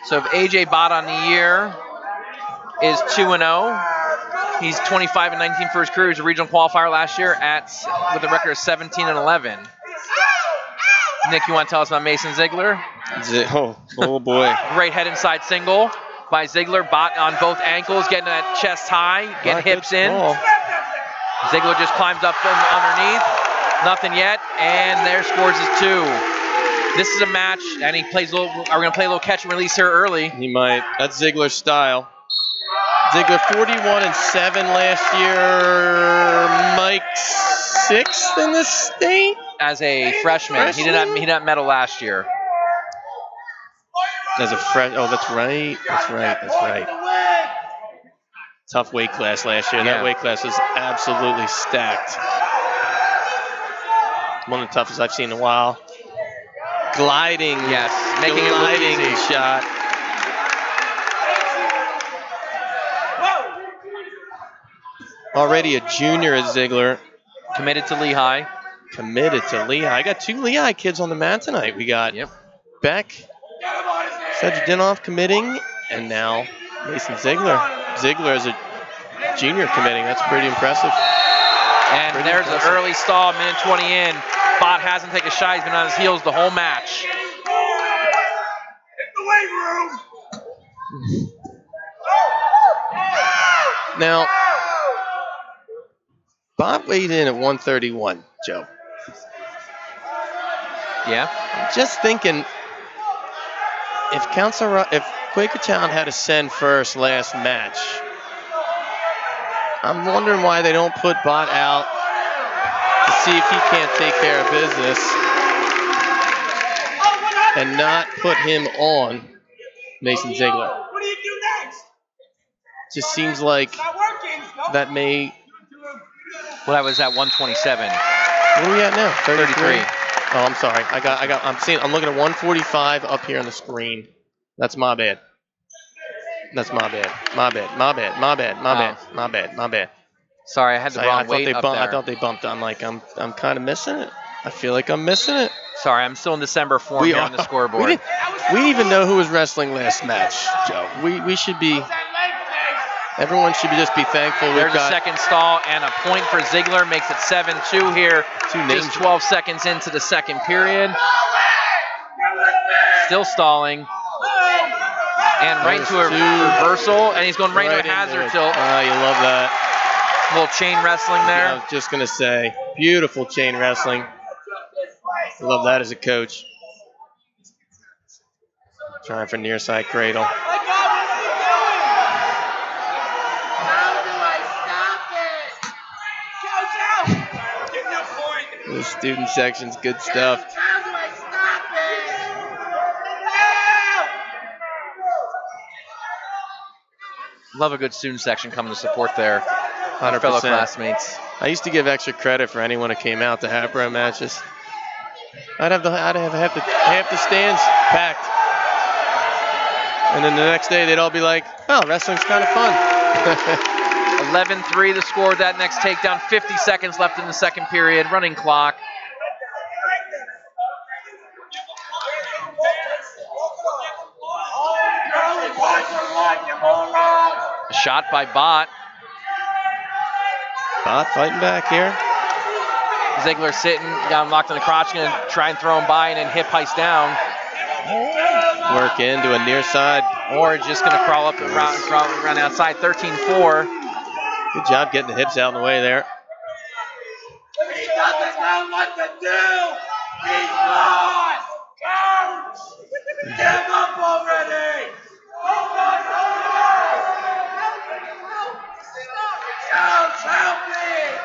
So if AJ Bott on the year is 2-0, he's 25-19 for his career. He was a regional qualifier last year with a record of 17-11. Nick, you want to tell us about Mason Ziegler? Oh boy. Great head inside single by Ziegler. Bott on both ankles, getting that chest high, getting hips in. Ziegler just climbs up from underneath. Nothing yet, and there scores his 2. This is a match, and he plays a little. Are we going to play a little catch and release here early? He might. That's Ziegler's style. Ziegler 41-7 last year. Mike 6th in the state as a freshman. He did not medal last year. As a freshman. Oh, that's right. That's right. Tough weight class last year. Yeah. That weight class was absolutely stacked. One of the toughest I've seen in a while. Gliding. Yes, making it look easy. Shot. Already a junior at Ziegler. Committed to Lehigh. I got 2 Lehigh kids on the mat tonight. We got Beck, Cedric Dinoff committing, and now Mason Ziegler. Ziegler is a junior committing. That's pretty impressive. And there's an early stall, minute 20 in. Bott hasn't taken a shot. He's been on his heels the whole match. Now, Bott weighed in at 131, Joe. Yeah. Just thinking, if Quakertown had a send first last match, I'm wondering why they don't put Bot out to see if he can't take care of business and not put him on Mason Ziegler. What do you do next? Just seems like that may. Well, that was at 127. Where are we at now? 33. Oh, I'm sorry. I'm looking at 145 up here on the screen. That's my bad. That's my bad. My bad. Sorry, I had the wrong weight up there. I thought they bumped. I'm kind of missing it. I feel like I'm missing it. Sorry, I'm still in December form here on the scoreboard. We didn't even know who was wrestling last match, Joe. We should be. Everyone should just be thankful. There's a second stall and a point for Ziegler. Makes it 7-2 here. Just 12 seconds into the second period. Still stalling. And right into a reversal. And he's going right into a hazard tilt. Oh, you love that. A little chain wrestling there. I was just going to say, beautiful chain wrestling. I love that as a coach. Trying for near side cradle. The student section's good stuff. Love a good student section coming to support their 100%. fellow classmates. I used to give extra credit for anyone who came out to Hapro matches. I'd have half the stands packed. And then the next day they'd all be like, oh, wrestling's kind of fun. 11-3 the score. That next takedown. 50 seconds left in the second period. Running clock. A shot by Bot. Bot fighting back here. Ziegler sitting, got him locked in the crotch, going to try and throw him by and then hip heist down. Work into a near side. Or just going to crawl up and run outside. 13-4. Good job getting the hips out in the way there. He doesn't know what to do. He's lost. Give up already. Coach, help me.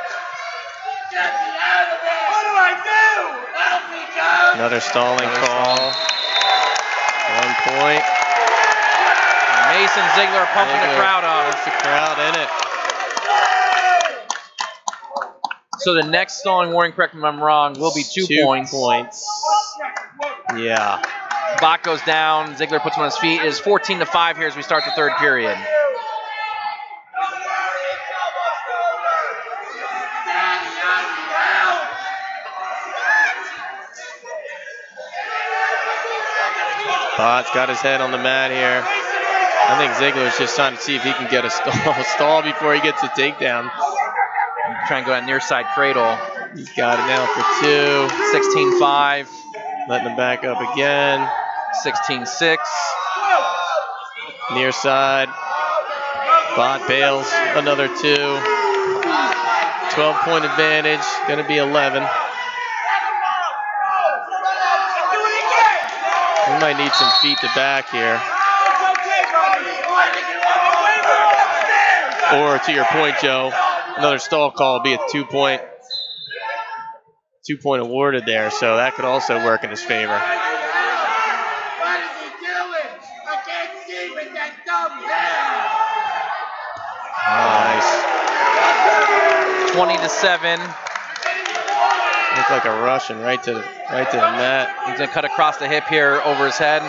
Get me out of there. What do I do? Help me, Coach. Another stalling call. 1 point. Mason Ziegler pumping the crowd up. That's the crowd in it. So the next stalling warning, correct me if I'm wrong, will be 2 points. 2 points. Yeah. Bot goes down. Ziegler puts him on his feet. It is 14-5 here as we start the third period. Bot's got his head on the mat here. I think Ziegler's just trying to see if he can get a stall before he gets a takedown. Trying to go that near side cradle. He's got it now for 2. 16-5. Letting him back up again. 16-6. Near side. Bot bails. Another 2. 12-point advantage. Going to be 11. We might need some feet to back here. Or to your point, Joe, another stall call will be a 2 point awarded there, so that could also work in his favor. What is he doing? I can't see with that dumb head. Nice. 20-7. Looked like a Russian right to the mat. He's going to cut across the hip here over his head.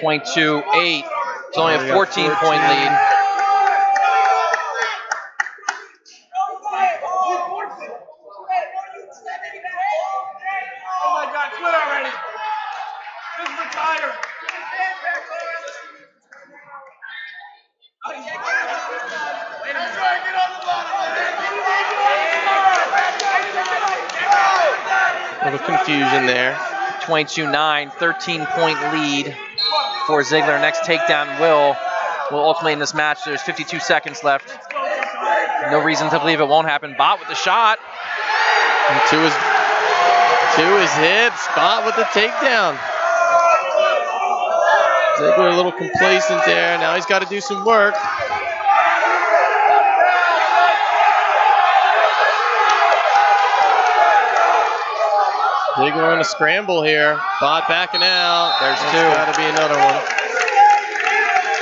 You 22-8. It's only a 14-point lead. Oh my God, quit already. Just retire. A little confusion there. 22-9, 13-point lead for Ziegler. Next takedown will ultimately in this match. There's 52 seconds left. No reason to believe it won't happen. Bot with the shot. To his hips, spot with the takedown. Ziegler a little complacent there. Now he's got to do some work. Ziegler in a scramble here. Bot backing out. There's two. Got to be another one.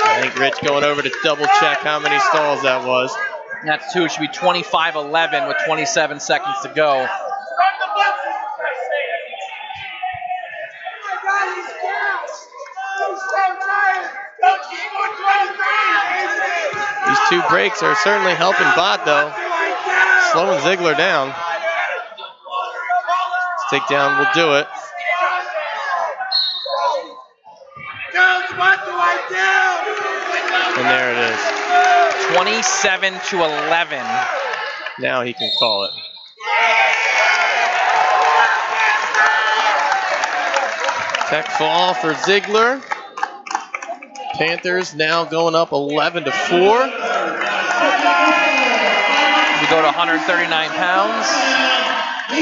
I think Rich going over to double check how many stalls that was. That's two. It should be 25-11 with 27 seconds to go. These two breaks are certainly helping Bot, though. Slowing Ziegler down. This takedown will do it. And there it is. 27-11. Now he can call it. Tech fall for Ziegler. Panthers now going up 11-4. We go to 139 pounds. I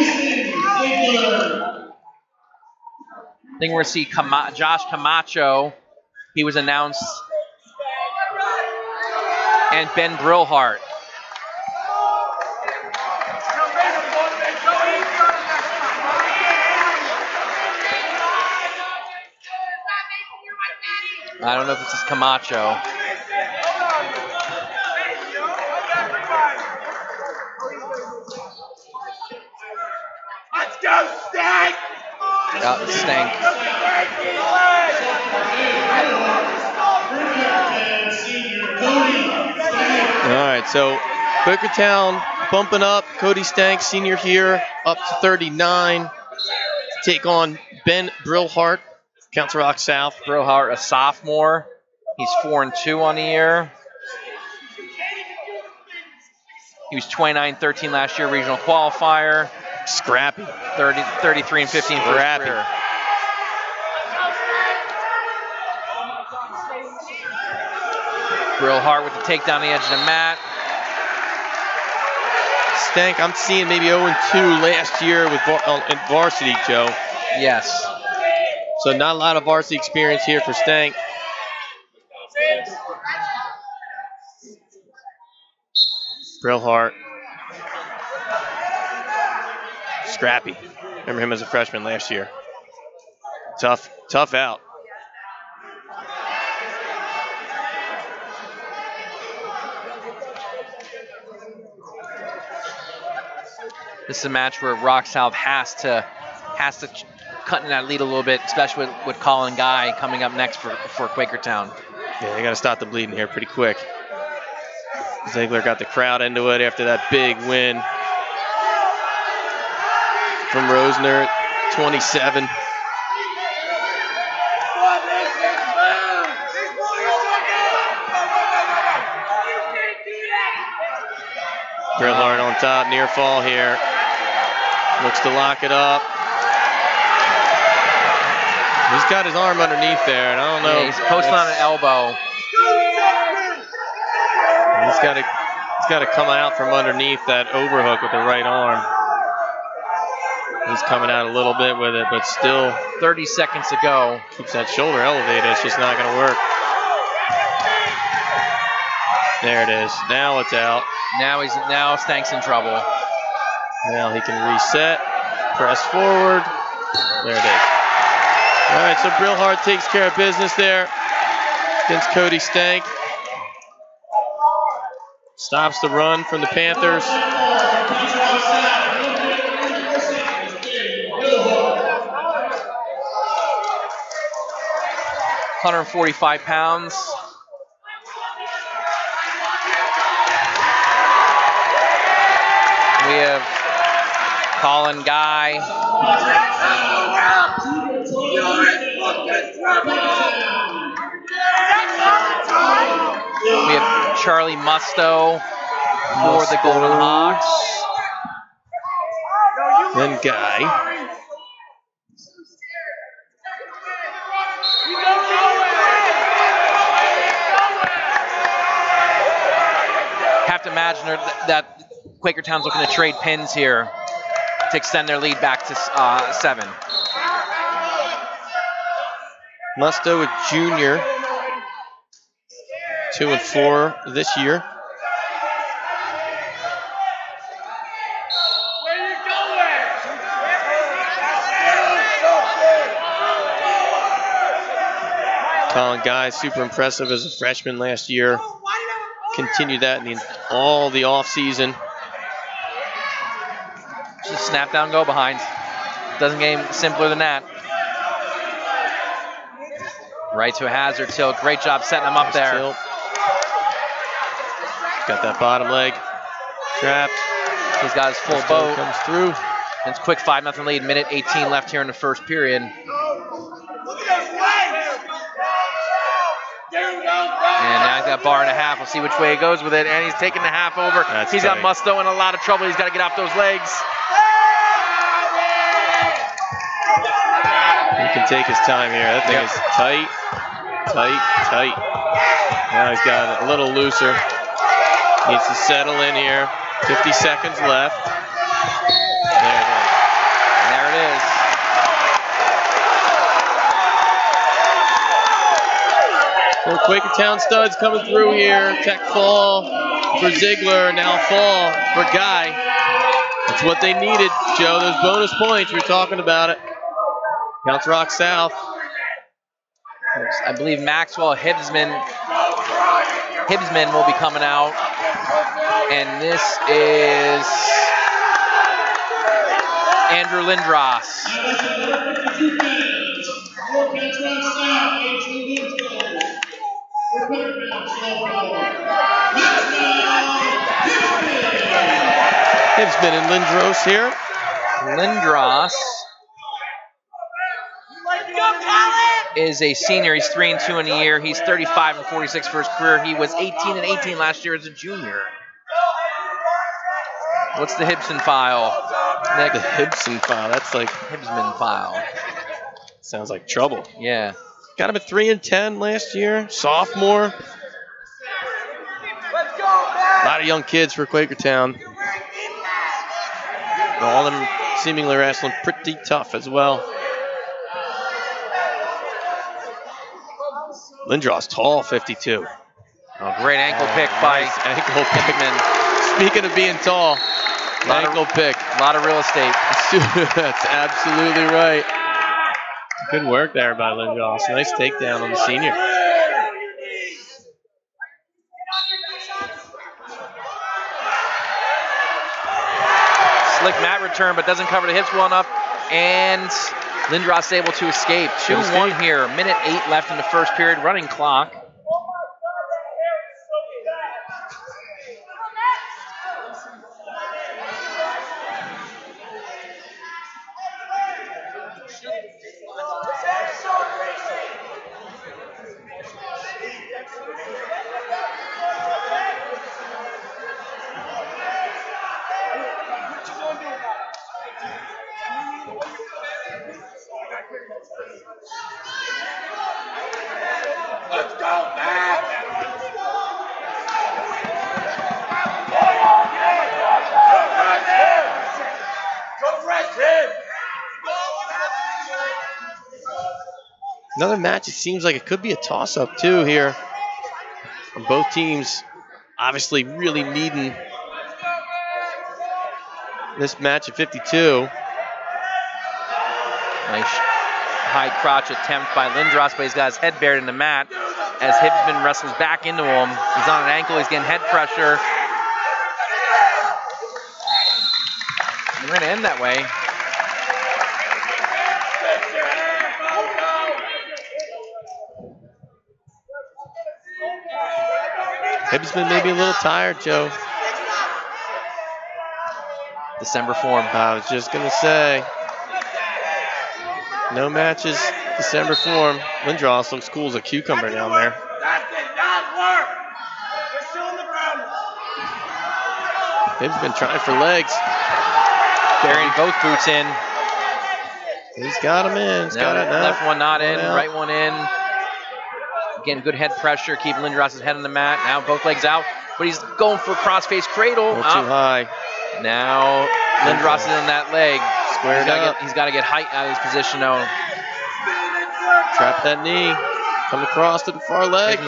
think we're going to see Josh Camacho. He was announced. And Ben Brillhart. I don't know if this is Camacho. Let's go, Stank! Oh, it's Stank. All right, so Quakertown bumping up. Cody Stank, senior here, up to 39 to take on Ben Brillhart, Council Rock South. Brillhart, a sophomore. He's 4-2 on the year. He was 29-13 last year, regional qualifier. Scrappy. 33-15 for his career. Brillhart with the takedown on the edge of the mat. Stank, I'm seeing maybe 0-2 last year with in varsity, Joe. Yes. So not a lot of varsity experience here for Stank. Brillhart. Scrappy. Remember him as a freshman last year. Tough out. This is a match where Rock South has to cut in that lead a little bit, especially with Colin Guy coming up next for Quakertown. Yeah, they got to stop the bleeding here pretty quick. Ziegler got the crowd into it after that big win from Rosner at 27. Brillhart on top, near fall here. Looks to lock it up. He's got his arm underneath there, and I don't know. Yeah, he's posting on an elbow. He's got to come out from underneath that overhook with the right arm. He's coming out a little bit with it, but still 30 seconds to go. Keeps that shoulder elevated. It's just not going to work. There it is. Now it's out. Now Stank's in trouble. Now he can reset, press forward. There it is. All right, so Brillhart takes care of business there against Cody Stank. Stops the run from the Panthers. 145 pounds. We have Colin Guy. We have Charlie Musto for the Golden Hawks. Then Guy. Have to imagine that Quakertown's looking to trade pins here. to extend their lead back to 7. Musto, a junior, 2-4 this year. Colin Guy, super impressive as a freshman last year. Continued that in all the offseason. Just snap down, go behind. Doesn't get any simpler than that. Right to a hazard tilt. Great job setting him up there. Tilt. Got that bottom leg trapped. He's got his full boat. Comes through. And it's quick 5-0 lead. Minute 18 left here in the first period. And now he's got bar and a half. We'll see which way he goes with it. And he's taking the half over. He's got Musto in a lot of trouble. He's got to get off those legs. He can take his time here. That thing is tight, tight, tight. Now he's got it a little looser. Needs to settle in here. 50 seconds left. There it is. And there it is. So Quakertown studs coming through here. Tech fall for Ziegler. Now fall for Guy. That's what they needed, Joe. Those bonus points. We were talking about it. Council Rock South. I believe Maxwell Hibbsman will be coming out. And this is Andrew Lindros. Hibbsman and Lindros here. Lindros is a senior. He's 3-2 in a year. He's 35-46 for his career. He was 18-18 last year as a junior. What's the Hibson file, Nick? The Hibson file. That's like Hibsman file. Sounds like trouble. Yeah. Got him at 3-10 last year. Sophomore. A lot of young kids for Quakertown. All of them seemingly wrestling pretty tough as well. Lindros, tall, 52. Oh, great ankle pick by ankle Hickman. Speaking of being tall, ankle pick. A lot of real estate. That's absolutely right. Good work there by Lindros. Nice takedown on the senior. Slick mat return, but doesn't cover the hips well enough. And Lindros able to escape. 2-1 here. Minute 8 left in the first period. Running clock. Let's go, man! Go rest him! Another match, it seems like it could be a toss-up too here. From both teams obviously really needing this match at 52. Nice high crotch attempt by Lindros, but he's got his head buried in the mat as Hibbsman wrestles back into him. He's on an ankle, he's getting head pressure. We're going to end that way. Hibbsman may be a little tired, Joe. December form. I was just going to say. No matches, December form. Lindros looks cool as a cucumber down there. That did not work! We're still in the ground. Hibbsman trying for legs. Burying both boots in. He's got him in. He's got it now. Left one not in, out. right one in. Again, good head pressure, keeping Lindros' head on the mat. Now both legs out, but he's going for a cross-face cradle. A little too high. Now Lindros is on that leg. Squared up. He's got to get height out of his position though. Trap that knee. Come across to the far leg.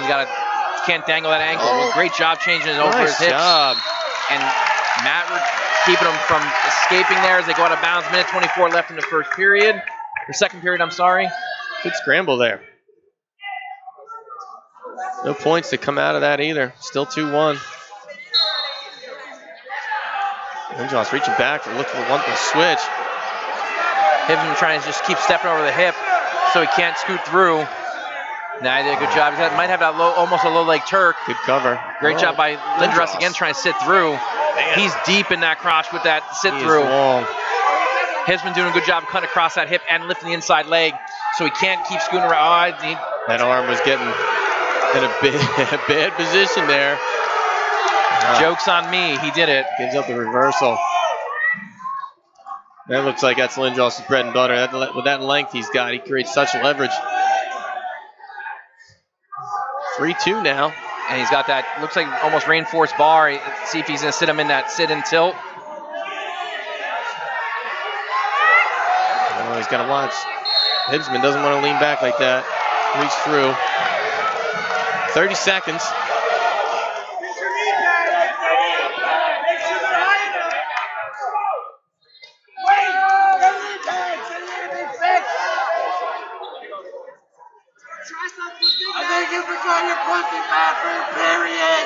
Can't dangle that ankle. Oh. Great job changing it over his hips. Job. And Matt keeping him from escaping there as they go out of bounds. Minute 24 left in the first period. The second period, I'm sorry. Good scramble there. No points to come out of that either. Still 2-1. Lindros reaching back for looking for one to switch. Hibsman trying to just keep stepping over the hip so he can't scoot through. Now he did a good job. He might have that almost a low leg Turk. Good cover. Great job by Lindros again trying to sit through. Man. He's deep in that crotch with that sit through. Hibsman doing a good job cutting across that hip and lifting the inside leg so he can't keep scooting around. That arm was getting in a bad position there. Joke's on me. He did it. Gives up the reversal. That looks like that's Lindros' bread and butter. With that length he's got, he creates such leverage. 3-2 now. And he's got that, looks like almost reinforced bar. See if he's going to sit him in that sit and tilt. Oh, he's got to watch. Hibsman doesn't want to lean back like that. Reach through. 30 seconds. I think you forgot your pussy bathroom, period.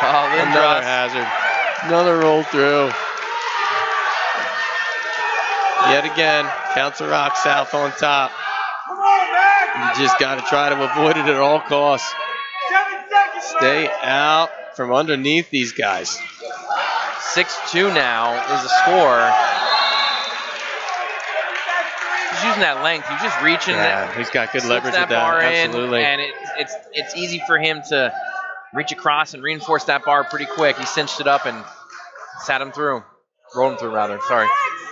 Oh, another hazard. Another roll through. Yet again, Council Rock South on top. Come on, man. You just got to try to avoid it at all costs. 7 seconds. Stay out from underneath these guys. 6-2 now is the score. He's using that length. He's just reaching. Yeah, he's got good leverage with that. Bar Absolutely. In, and it's easy for him to reach across and reinforce that bar pretty quick. He cinched it up and sat him through. Rolled him through, rather. Sorry.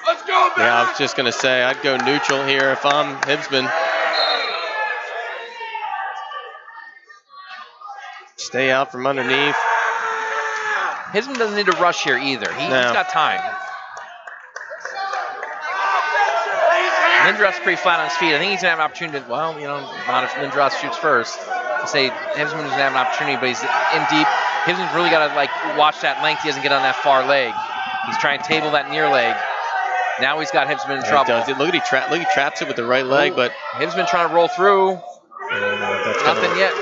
Let's go, man. Yeah, I was just going to say, I'd go neutral here if I'm Hibsman. Stay out from underneath. Hibsman doesn't need to rush here either. He's got time. Lindros pretty flat on his feet. I think he's going to have an opportunity to, well, you know, not if Lindros shoots first. I say Hibsman's going to have an opportunity, but he's in deep. Hibsman's really got to, like, watch that length. He doesn't get on that far leg. He's trying to table that near leg. Now he's got Hibsman in trouble. Look, he traps it with the right leg, but Hibsman trying to roll through. Nothing yet.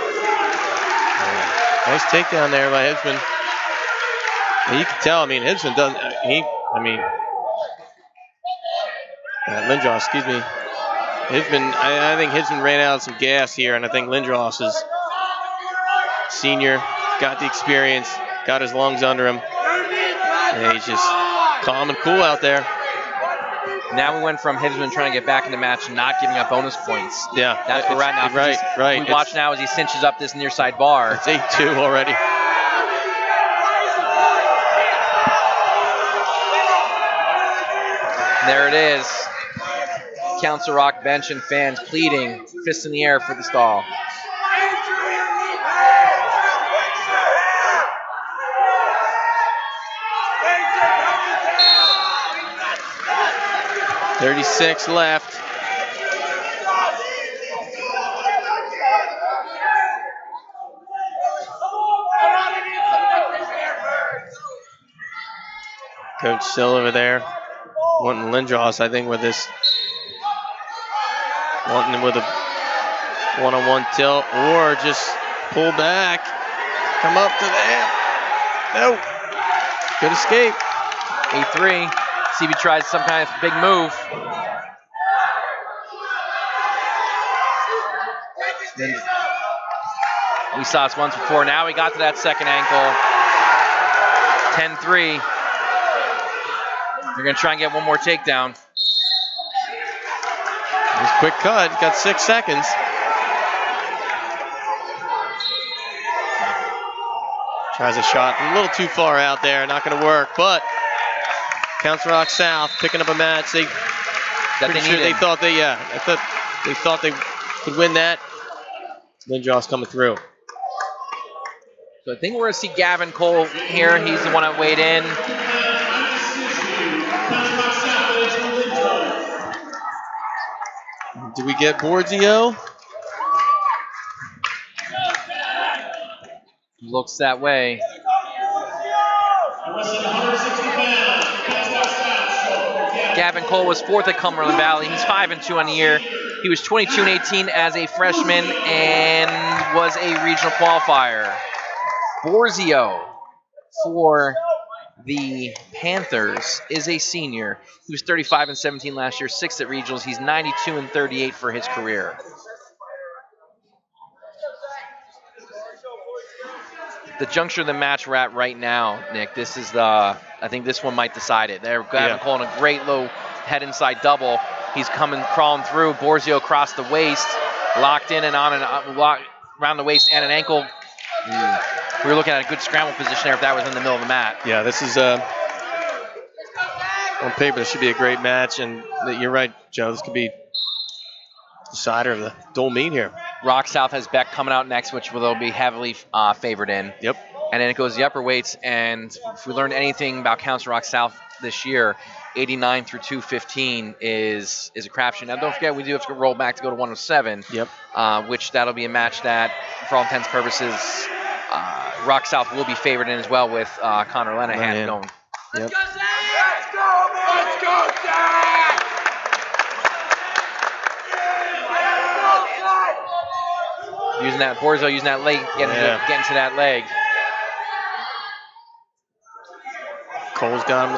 Nice takedown there by Hibsman. You can tell, I mean, Hibsman doesn't, Lindros, excuse me. Hibsman, I think Hibsman ran out of some gas here, and I think Lindros is senior, got the experience, got his lungs under him. And he's just calm and cool out there. Now we went from Hibsman trying to get back in the match and not giving up bonus points. Yeah. That's where we're at now. Right. We watch now as he cinches up this near side bar. It's 8-2 already. There it is. Council Rock bench and fans pleading, fists in the air for the stall. 36 left. Coach still over there, wanting Lindros, I think, with this, wanting him with a one-on-one tilt, or just pull back, come up to the amp. Nope. Good escape. 8-3. CB tries some kind of big move. We saw this once before. Now we got to that second ankle. 10-3. They're going to try and get one more takedown. He's quick cut. He's got 6 seconds. Tries a shot a little too far out there. Not going to work, but Council Rock South picking up a match. They thought they could win that. Lindros coming through. So I think we're going to see Gavin Cole here. He's the one that weighed in. Do we get Borzio? Looks that way. Gavin Cole was 4th at Cumberland Valley. He's 5-2 on the year. He was 22-18 as a freshman and was a regional qualifier. Borzio for the Panthers is a senior. He was 35-17 last year, 6th at regionals. He's 92-38 for his career. The juncture of the match we're at right now, Nick, this is I think this one might decide it. They're Gavin Cole in a great low head inside double. He's crawling through. Borzio across the waist, locked in and on and around the waist and an ankle. We were looking at a good scramble position there if that was in the middle of the mat. Yeah, this is on paper. This should be a great match, and you're right, Joe. This could be the decider of the dual meet here. Rock South has Beck coming out next, which they'll be heavily favored in. Yep. And then it goes the upper weights, and if we learned anything about Council Rock South this year, 89 through 215 is a crapshoot. Now, don't forget, we do have to roll back to go to 107. Yep. Which that'll be a match that, for all intents and purposes, Rock South will be favored in as well with Connor Lenahan going. Yep. Let's go, man! Let's go, Zach! Using that Borzio, using that leg, getting to that leg. Cole's got him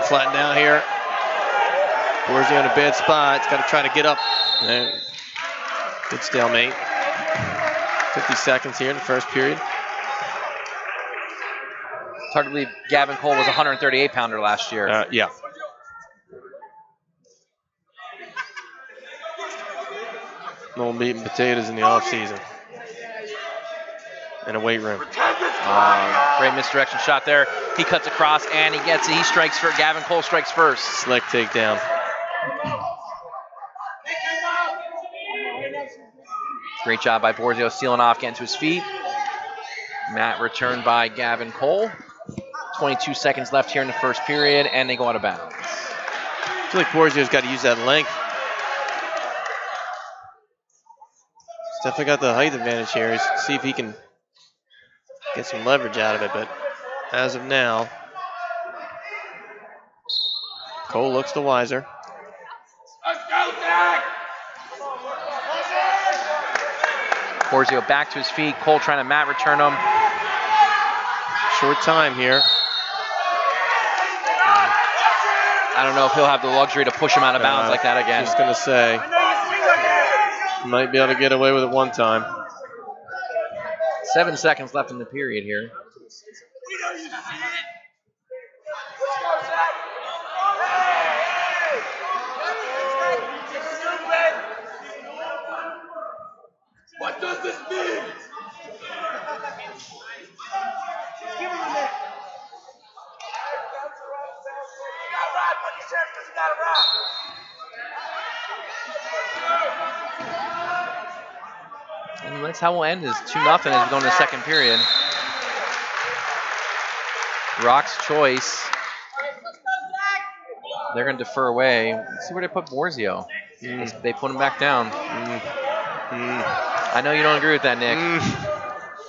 flattened down here. Borzio in a bad spot. He's got to try to get up. Good stalemate. 50 seconds here in the first period. It's hard to believe Gavin Cole was a 138-pounder last year. Yeah. No meat and potatoes in the offseason. In a weight room. Great misdirection shot there. He cuts across and he gets it. He strikes first. Gavin Cole strikes first. Slick takedown. Great job by Borzio sealing off, getting to his feet. Mat returned by Gavin Cole. 22 seconds left here in the first period, and they go out of bounds. I feel like Borzio's got to use that length. He's definitely got the height advantage here. Let's see if he can get some leverage out of it, but as of now, Cole looks the wiser. Let's go, Zach! Borzio back to his feet. Cole trying to mat return him. Short time here. I don't know if he'll have the luxury to push him out of bounds like that again. Just going to say, might be able to get away with it one time. 7 seconds left in the period here. We know you see it. Let's go, Zach! Hey! Stupid! What does this mean? Just give him a minute. You got rock when you said because you got a rock. And that's how we'll end is 2-0 as we go into the second period. Rock's choice. They're going to defer away. Let's see where they put Borzio. They put him back down. I know you don't agree with that, Nick.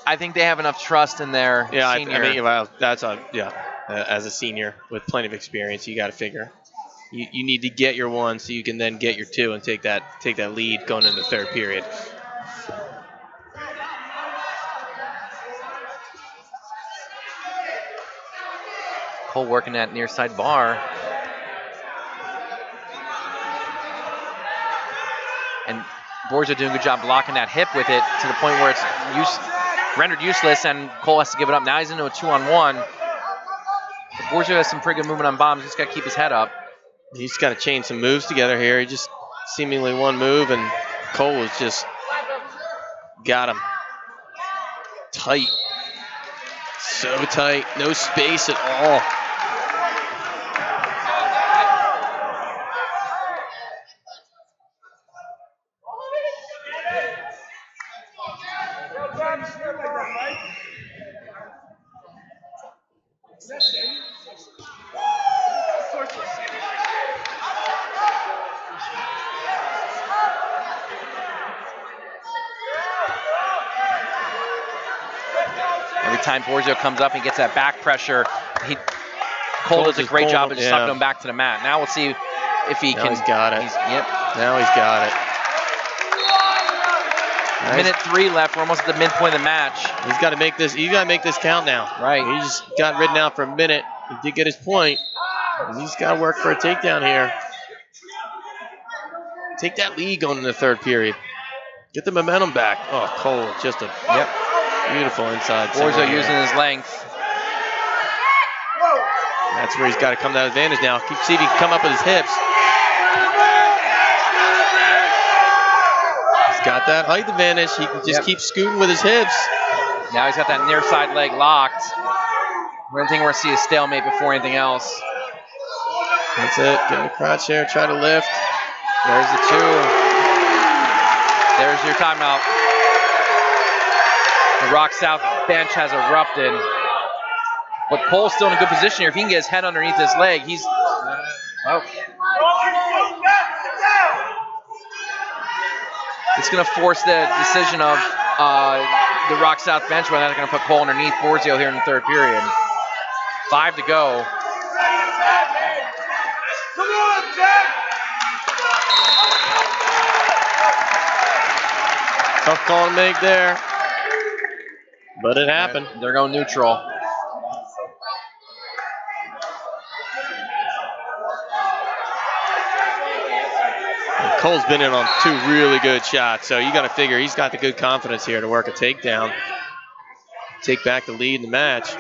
I think they have enough trust in their senior. I mean, well, that's as a senior with plenty of experience, you got to figure you need to get your one so you can then get your two and take that lead going into the third period. Cole working that near side bar. And Borzio doing a good job blocking that hip with it to the point where it's rendered useless, and Cole has to give it up. Now he's into a 2-on-1. Borzio has some pretty good movement on bombs. He's got to keep his head up. He's got to chain some moves together here. He just seemingly one move, and Cole was just got him tight. So tight. No space at all. Every time Borzio comes up and gets that back pressure, Cole does a great job of just sucking him back to the mat. Now we'll see if he can. He's got it. Yep. Now he's got it. Nice. Minute 3 left. We're almost at the midpoint of the match. He's got to make this. He's got to make this count now. Right. He just got ridden out for a minute. He did get his point. He's got to work for a takedown here. Take that lead going in the third period. Get the momentum back. Oh, Cole, just a beautiful inside. Borzio using his length. That's where he's got to come to that advantage now. See if he can come up with his hips. He's got that height advantage. He can just keep scooting with his hips. Now he's got that near side leg locked. We're going to see a stalemate before anything else. That's it. Get in the crotch here. Try to lift. There's the 2. There's your timeout. The Rock South bench has erupted. But Cole's still in a good position here. If he can get his head underneath his leg, he's... It's going to force the decision of the Rock South bench whether they're going to put Cole underneath Borzio here in the third period. 5 to go. Come on, Jack! Tough call to make there. But it happened. They're going neutral. Cole's been in on 2 really good shots, so you got to figure he's got the good confidence here to work a takedown, take back the lead in the match.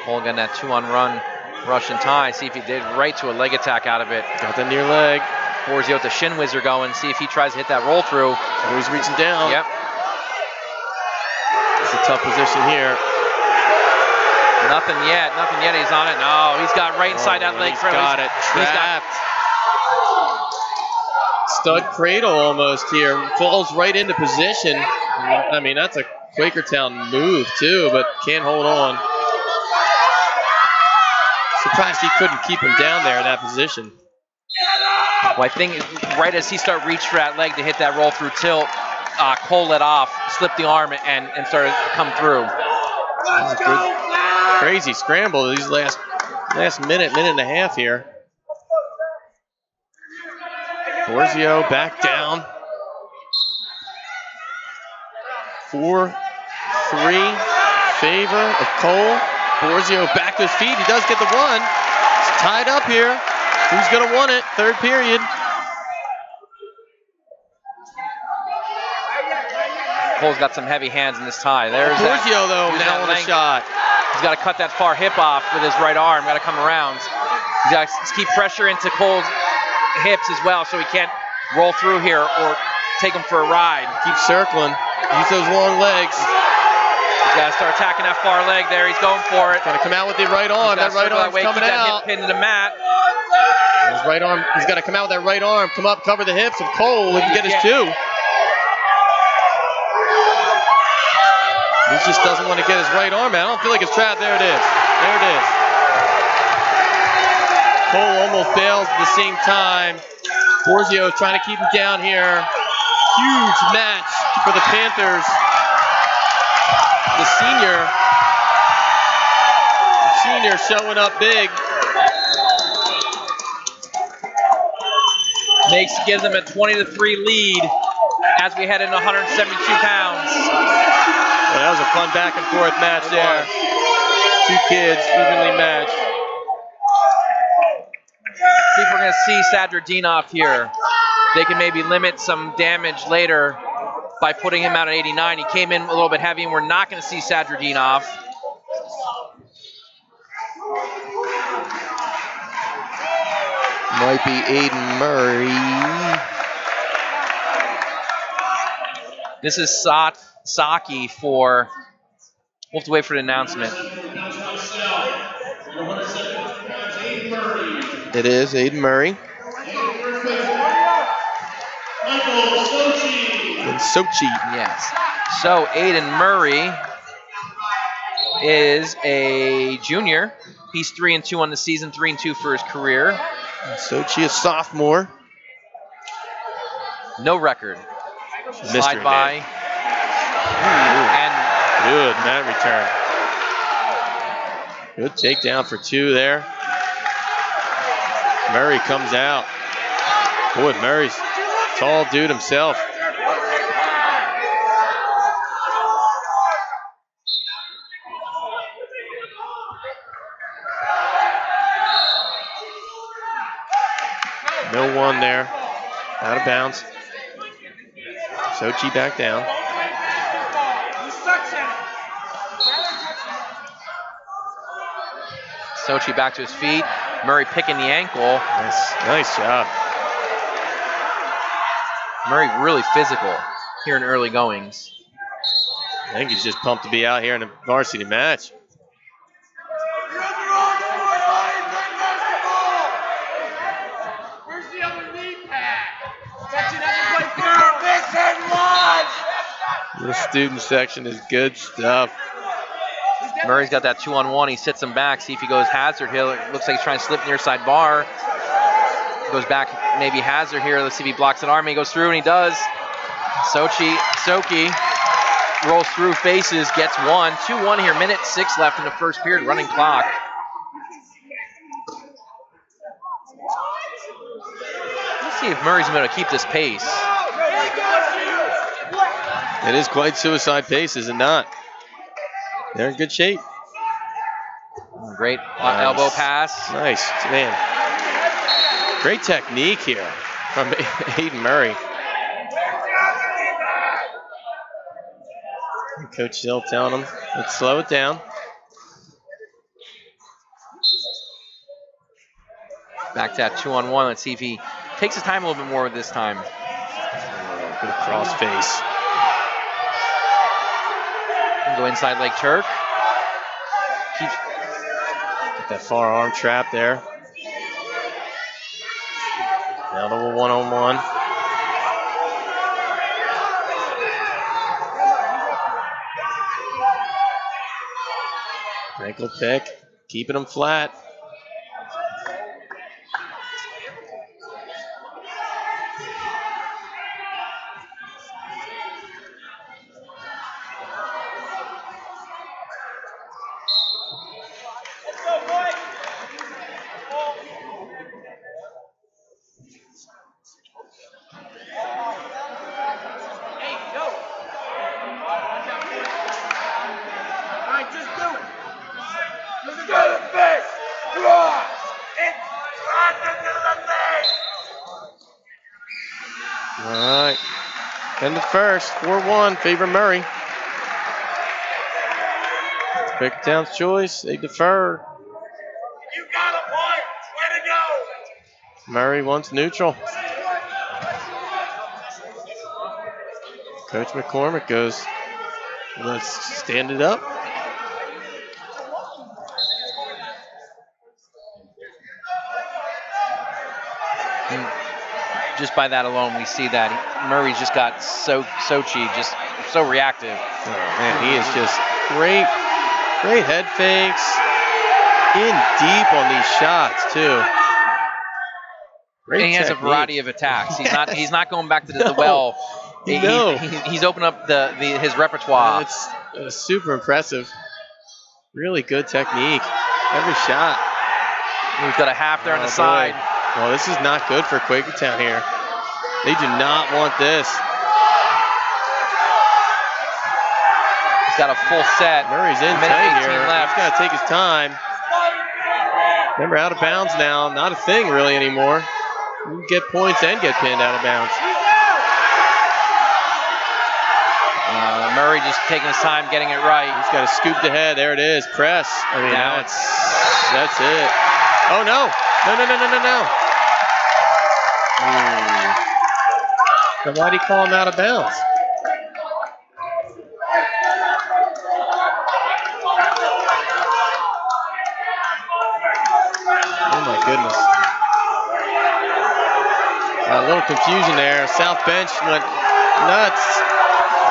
Cole getting that 2-on-run Russian tie. See if he did right to a leg attack out of it. Got the near leg. Borzio with the shin whizzer going. See if he tries to hit that roll through. Oh, he's reaching down. Yep. It's a tough position here. Nothing yet. Nothing yet. He's on it. No, he's got right inside that leg. He's got it. Trapped. Stud cradle almost here. Falls right into position. I mean, that's a Quakertown move too, but can't hold on. Surprised he couldn't keep him down there in that position. Well, I think right as he started reach for that leg to hit that roll through tilt, Cole let off, slipped the arm, and started to come through. Crazy scramble these last minute and a half here. Borzio back down. 4-3 favor of Cole. Borzio back to his feet. He does get the one. It's tied up here. Who's going to win it? Third period. Cole's got some heavy hands in this tie. There's Borzio, though, now on a shot. He's got to cut that far hip off with his right arm. Got to come around. He's got to keep pressure into Cole's hips as well so he can't roll through here or take him for a ride. Keep circling. Use those long legs. He's got to start attacking that far leg there. He's going for it. Got to come out with the right arm. That right arm's coming out. That hip pin to the mat. His right arm. He's got to come out with that right arm. Come up, cover the hips of Cole. He can get his 2. He just doesn't want to get his right arm out. I don't feel like it's trapped. There it is. There it is. Cole almost fails at the same time. Borzio trying to keep him down here. Huge match for the Panthers. The senior showing up big. Gives them a 20-3 lead as we head into 172 pounds. Yeah, that was a fun back and forth match there. 2 kids evenly matched. See if we're going to see Sadradinov here. They can maybe limit some damage later by putting him out at 89. He came in a little bit heavy, and we're not going to see Sadradinov. Might be Aiden Murray. This is Saki for We'll have to wait for the announcement. It is Aiden Murray. And Sochi. Yes. So Aiden Murray is a junior. He's 3-2 on the season, 3-2 for his career. And Sochi, a sophomore. No record. Mystery Slide by. And good net return. Good takedown for 2 there. Murray comes out. Boy, Murray's a tall dude himself. No one there. Out of bounds. Sochi back down. Sochi back to his feet. Murray picking the ankle. Nice job. Murray really physical here in early goings. I think he's just pumped to be out here in a varsity match. Where's the other knee pad? Section doesn't play fair. Missing one. The student section is good stuff. Murray's got that 2-on-1. He sits him back. See if he goes hazard here. It looks like he's trying to slip near side bar. Goes back, maybe hazard here. Let's see if he blocks an arm. He goes through, and he does. Soki rolls through faces, gets 1. 2-1 here. Minute 6 left in the first period. Running clock. Let's see if Murray's going to keep this pace. It is quite suicide pace, is it not? They're in good shape. Great Nice. elbow pass. Nice, man. Great technique here from Aiden Murray. Coach still telling him, let's slow it down. Back to that 2-on-1. Let's see if he takes his time a little bit more this time. Good cross face. Go inside leg Turk. Get that far arm trap there. Now to a 1-on-1. Ankle pick, keeping him flat. All right. End of first, 4-1, favor Murray. Quakertown's choice, they defer. You got a point. Way to go. Murray wants neutral. Coach McCormick goes, let's stand it up. Just by that alone, we see that Murray's just got Sochi just so reactive. Oh man, he is just great head fakes. In deep on these shots too. Great and he has a technique. variety of attacks. He's not going back to the well. He's opened up his repertoire. It's super impressive. Really good technique. Every shot. He's got a half there on the boy. side. Well, this is not good for Quakertown here. They do not want this. He's got a full set. Murray's in Minute tight 18 here. left. He's got to take his time. Remember, out of bounds now. Not a thing really anymore. You can get points and get pinned out of bounds. Murray just taking his time, getting it right. He's got to scoop the head. There it is. Press. I mean, Now that's it. Oh, no. No. Then why'd he call him out of bounds? confusion there. South bench went nuts.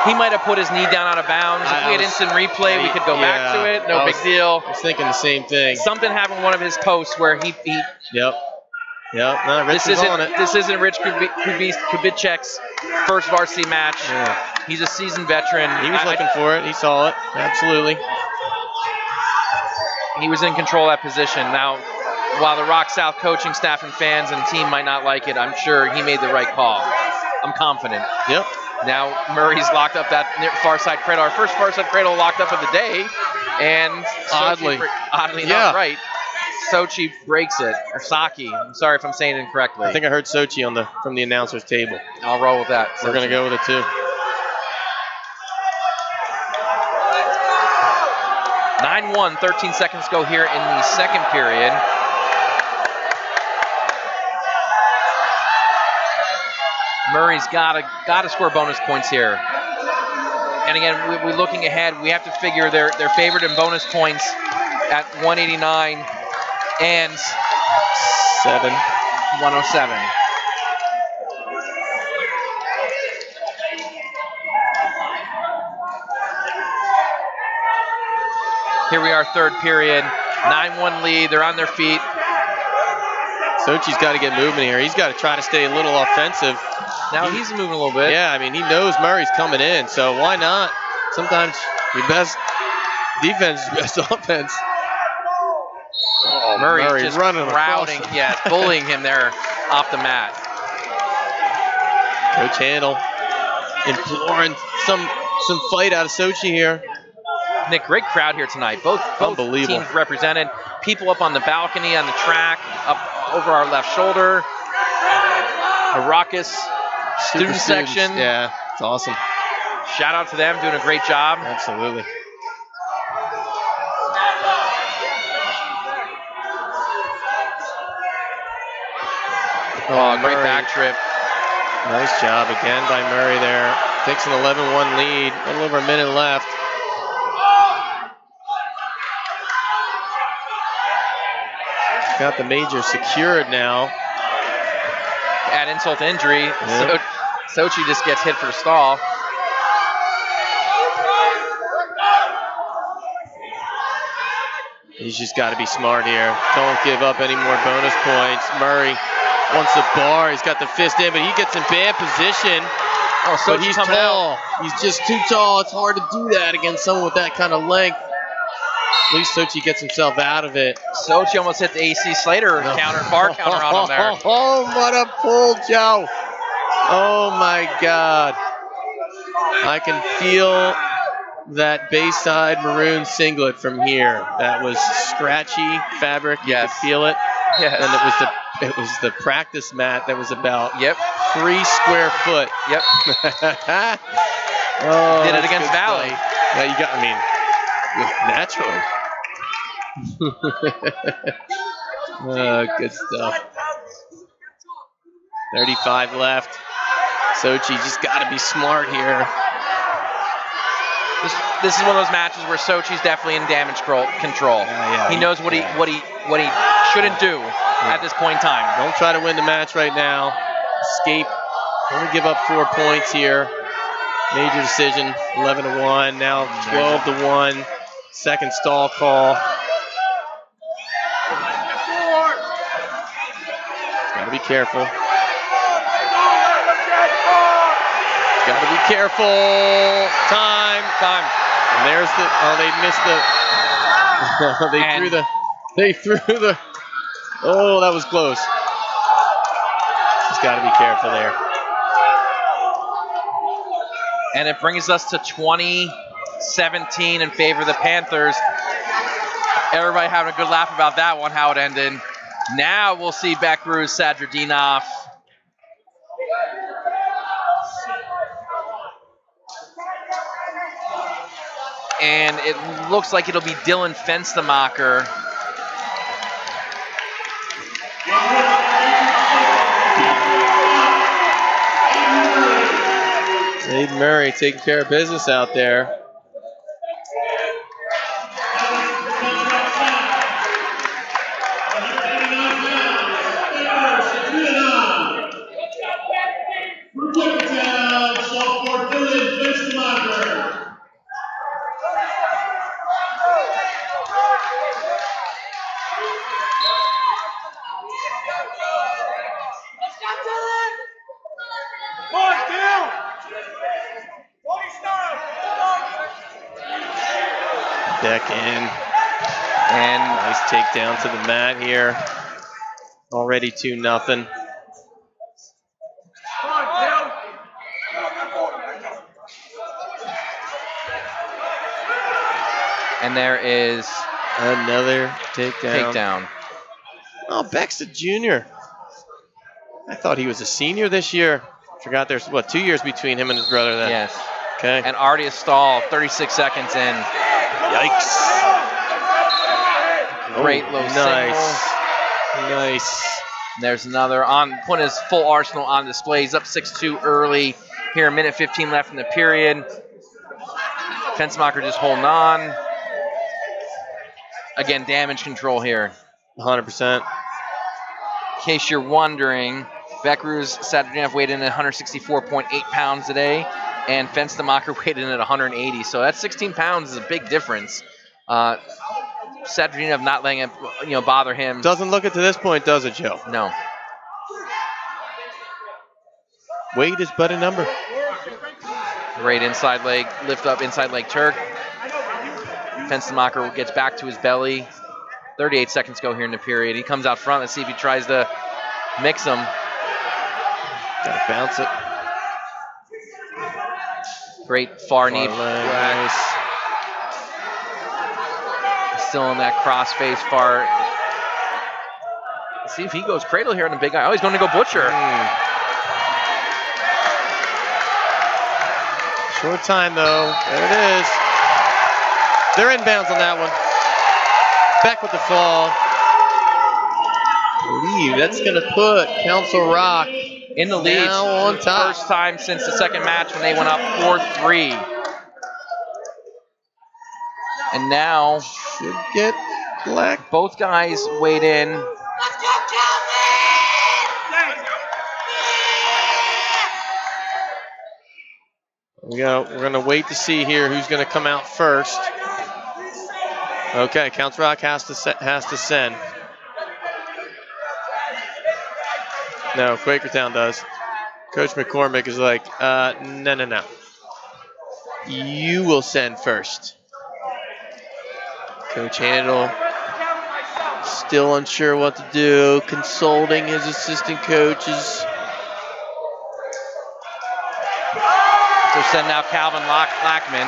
He might have put his knee down out of bounds. If we had instant replay, we could go back to it. No big deal. I was thinking the same thing. Something happened in one of his posts where he Yep. No, Rich is on it. This isn't Rich Kubitschek's first varsity match. Yeah. He's a seasoned veteran. He was looking for it. He saw it. Absolutely. He was in control of that position. Now, while the Rock South coaching staff and fans and team might not like it, I'm sure he made the right call. I'm confident. Yep. Now Murray's locked up that far side cradle. Our first far side cradle locked up of the day, and oddly not right. Sochi breaks it, or Saki. I'm sorry if I'm saying it incorrectly. I think I heard Sochi from the announcer's table. I'll roll with that. We're gonna go with it too. 9-1, 13 seconds to go here in the second period. Murray's gotta score bonus points here. And again, we're looking ahead. We have to figure they're favored in bonus points at 189 and 107. Here we are, third period, 9-1 lead. They're on their feet. Sochi's got to get moving here. He's got to try to stay a little offensive. Now he's moving a little bit. Yeah, I mean, he knows Murray's coming in, so why not? Sometimes your best defense is best offense. Oh, Murray just running crowding, bullying him there off the mat. Coach Handel imploring some fight out of Sochi here. Nick, great crowd here tonight. Both teams represented. People up on the balcony, on the track, up over our left shoulder. A raucous student section. Yeah, it's awesome. Shout out to them, doing a great job. Absolutely. Oh, great back trip. Nice job again by Murray there. Takes an 11-1 lead. A little over a minute left. Got the major secured now. Add insult to injury. Yep. Sochi just gets hit for the stall. He's just got to be smart here. Don't give up any more bonus points. Murray wants the bar. He's got the fist in, but he gets in bad position. Oh, but he's tall. He's just too tall. It's hard to do that against someone with that kind of length. At least Sochi gets himself out of it. Sochi almost hit the AC Slater bar counter on him there. Oh, what a pull, Joe. Oh, my God. I can feel that Bayside maroon singlet from here. That was scratchy fabric. You could feel it. Yes. And it was the practice mat that was about 3 square foot. Yep. Oh, did it against Valley. Yeah, you got, I mean, naturally. Good stuff. 35 left. Sochi just got to be smart here. This is one of those matches where Sochi's definitely in damage control. He knows what he shouldn't do at this point in time. Don't try to win the match right now. Escape. Only give up 4 points here. Major decision. 11-1. Now 12-1. Second stall call. Gotta be careful. Gotta be careful. Time. And there's the. Oh, they missed the. They threw the. Oh, that was close. Just gotta be careful there. And it brings us to 20-17 in favor of the Panthers. Everybody having a good laugh about that one, how it ended. Now we'll see Bekruz Sadradinov. And it looks like it'll be Dylan Fenstemacher. Aiden Murray taking care of business out there. Deck in. And Nice takedown to the mat here. Already 2-0. And there is another takedown. Oh, Beck's a junior. I thought he was a senior this year. Forgot there's, 2 years between him and his brother then? Yes. Okay. And already a stall, 36 seconds in. Yikes. Great low single. Nice. There's another putting his full arsenal on display. He's up 6-2 early. Here, a minute 15 left in the period. Fensmacher just holding on. Again, damage control here. 100%. In case you're wondering, Becker's Sadrjanov weighed in at 164.8 pounds today, and Fenstermacher weighed in at 180. So that 16 pounds is a big difference. Sadrjanov not letting it, bother him. Doesn't look it to this point, does it, Joe? No. Weight is but a number. Great inside leg, lift up inside leg Turk. Fenstermacher gets back to his belly. 38 seconds go here in the period. He comes out front. Let's see if he tries to mix him. Gotta bounce it. Great far knee. Nice. Still in that cross face far. Let's see if he goes cradle here on the big guy. Oh, he's going to go butcher. Short time though. There it is. They're inbounds on that one. Beck with the fall. I believe that's going to put Council Rock in the lead. Now on top. First time since the second match when they went up 4-3. And now should get black. Both guys weighed in. Let's go, We're gonna wait to see here who's gonna come out first. Okay, Council Rock has to send. No, Quakertown does. Coach McCormick is like, no. You will send first. Coach Handel still unsure what to do, consulting his assistant coaches. So send out Calvin Lackman.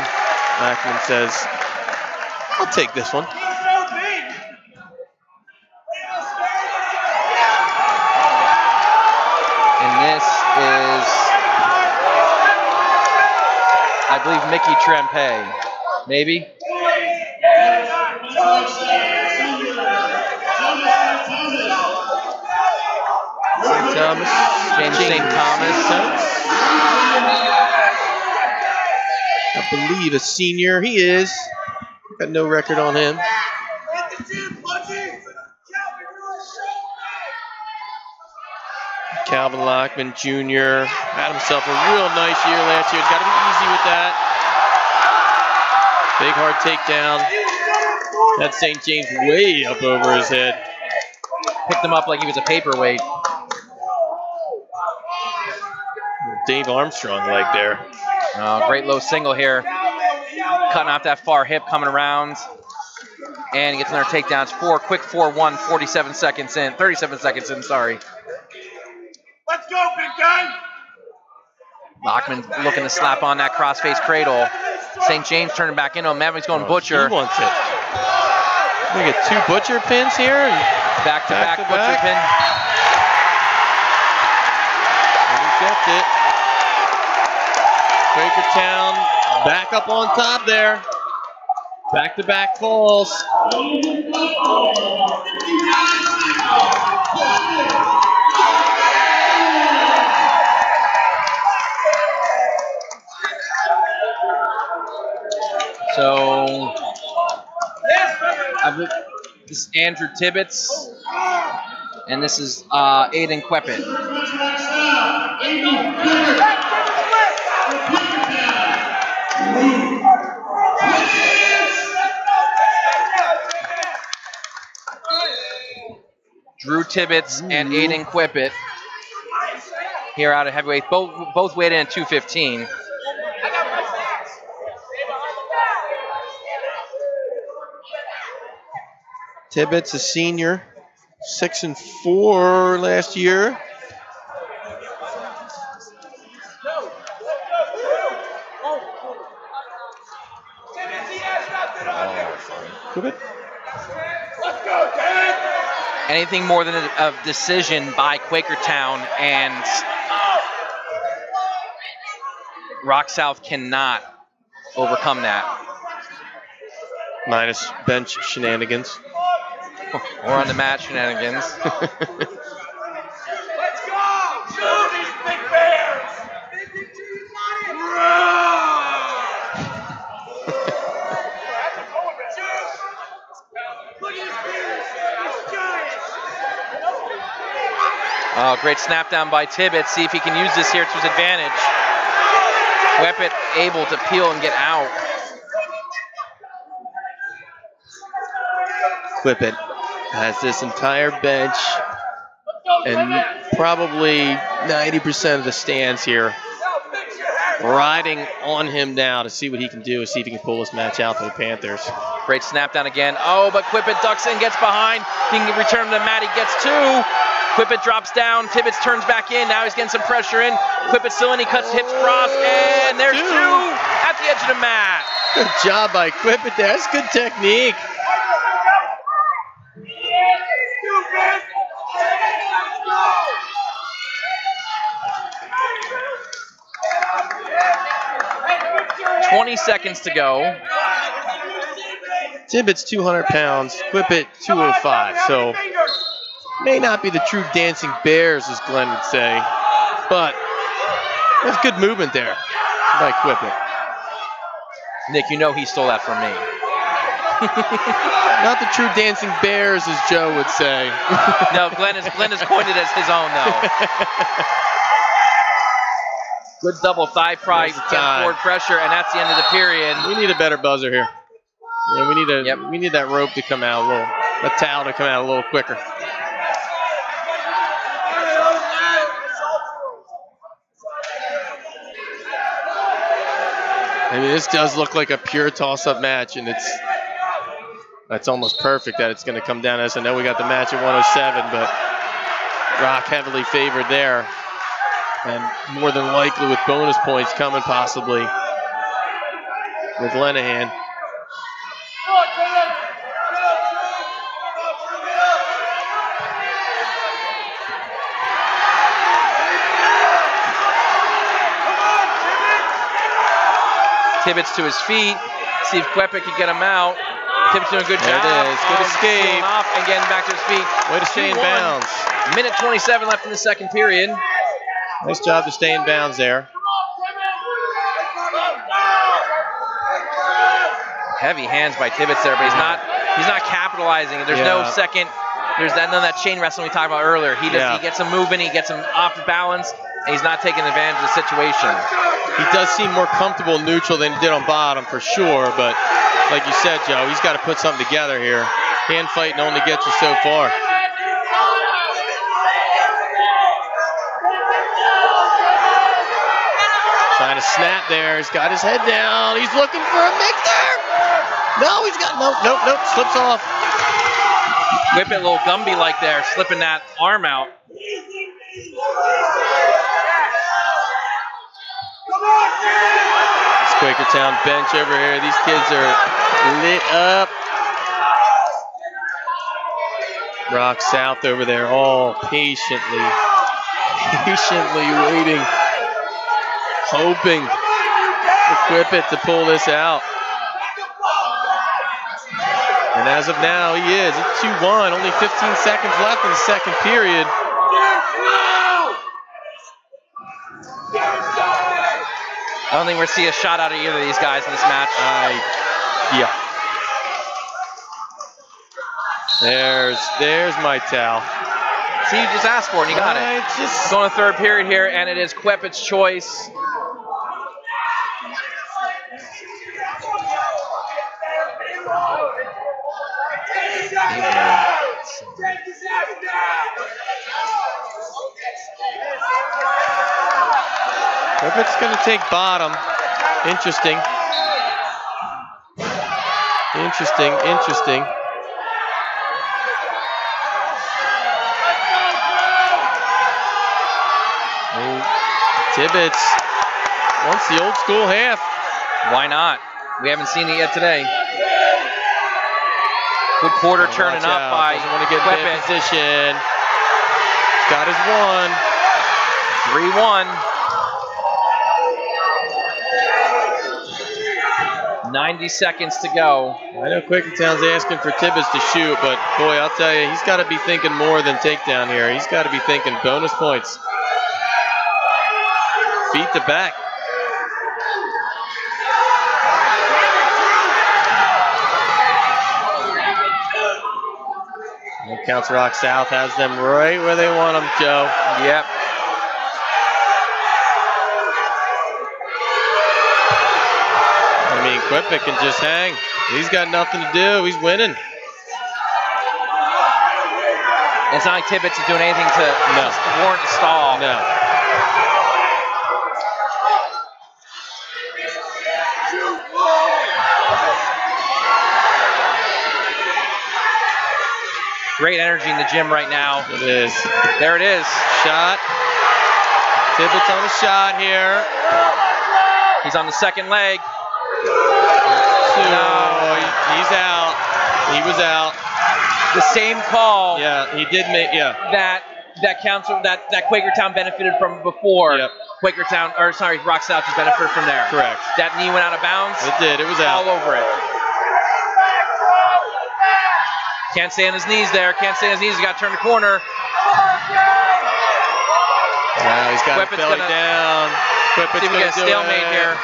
Lackman says, I'll take this one. And this is, I believe, Mickey Trempe. Maybe? James St. Thomas. I believe a senior. He is. Got no record on him. Calvin Lockman Jr. had himself a real nice year last year. It's got to be easy with that. Big hard takedown. That St. James way up over his head. Picked him up like he was a paperweight. Dave Armstrong leg there. Great low single here. Cutting off that far hip, coming around. And he gets another takedown. It's quick 4-1, 47 seconds in. 37 seconds in, sorry. Let's go, big guy. Lockman looking to slap on that crossface cradle. St. James turning back into him. Mavericks going butcher. He wants it. We get two butcher pins here. And back-to-back butcher pin. And he kept it. Quakertown back up on top there. Back-to-back falls. So, this is Andrew Tibbetts, and this is Aiden Queppet. Drew Tibbetts and Aiden Queppet here out of heavyweight. Both weighed in at 215. Tibbetts, a senior, 6-4 last year. Anything more than a decision by Quakertown, and Rock South cannot overcome that. Minus bench shenanigans. Or on the mat shenanigans. Let's go! Shoot these big bears! Oh, great snap down by Tibbetts. See if he can use this here to his advantage. Whippet able to peel and get out. Whippet has this entire bench and probably 90% of the stands here riding on him now to see what he can do, see if he can pull this match out for the Panthers. Great snap down again. Oh, but Whippet ducks in, gets behind. He can return to the mat. He gets two. Whippet drops down. Tibbetts turns back in. Now he's getting some pressure in. Whippet still in. He cuts hips cross, and there's two at the edge of the mat. Good job by Whippet there. That's good technique. – 20 seconds to go. Tibbetts 200 pounds, Whippet 205. So may not be the true dancing bears, as Glenn would say, but there's good movement there by Whippet. Nick, you know he stole that from me. Not the true dancing bears, as Joe would say. No, Glenn has coined it as his own, though. Good double thigh pry, forward pressure, and that's the end of the period. We need a better buzzer here. Yeah, we need that rope to come out a little, the towel to come out a little quicker. I mean, this does look like a pure toss-up match, and that's almost perfect that it's going to come down to this. I know we got the match at 107, but Rock heavily favored there, and more than likely with bonus points coming possibly with Lenahan. Tibbetts to his feet. See if Quepic can get him out. Tibbetts doing a good job. There it is. Good escape. Off and getting back to his feet. Way to stay in bounds. Minute 27 left in the second period. Nice job to stay in bounds there. Heavy hands by Tibbetts there, but he's not capitalizing. There's no second. There's none of that chain wrestling we talked about earlier. He gets him moving, he gets him off balance, and he's not taking advantage of the situation. He does seem more comfortable neutral than he did on bottom for sure, but like you said, Joe, he's got to put something together here. Hand fighting only gets you so far. Trying to snap there. He's got his head down. He's looking for a mix there. No, he's got nope. Slips off. Whip it, little Gumby like there, slipping that arm out. This Quakertown bench over here. These kids are lit up. Rock South over there, all patiently waiting, hoping for Whippet to pull this out. And as of now, he is. It's 2-1, only 15 seconds left in the second period. I don't think we're seeing a shot out of either of these guys in this match. Yeah. There's my towel. See, you just asked for it and you got it. It's going to third period here, and it is Quepet's choice. Quepet's going to take bottom. Interesting. Tibbetts wants the old school half. Why not? We haven't seen it yet today. Good quarter turning up by Doesn't want to get in bad Quebec. position. Got his one. 3-1. 90 seconds to go. I know Quakertown's asking for Tibbetts to shoot, but boy, I'll tell you, he's got to be thinking more than takedown here. He's got to be thinking bonus points. Feet to back. And Council Rock South has them right where they want them, Joe. Yep. I mean, Quebec can just hang. He's got nothing to do. He's winning. It's not like Tibbetts is doing anything to warrant a stall. No. Great energy in the gym right now. It is. There it is. Shot. Tibbetts on a shot here. He's on the second leg. No, he's out. He was out. The same call. Yeah, he did make. Yeah. That Quakertown benefited from before. Yep. Rock South just benefited from there. Correct. That knee went out of bounds. It did. It was out. All over it. Can't stay on his knees there. Can't stay on his knees. He's got to turn the corner. Now he's got his belly down. See if we get a stalemate here.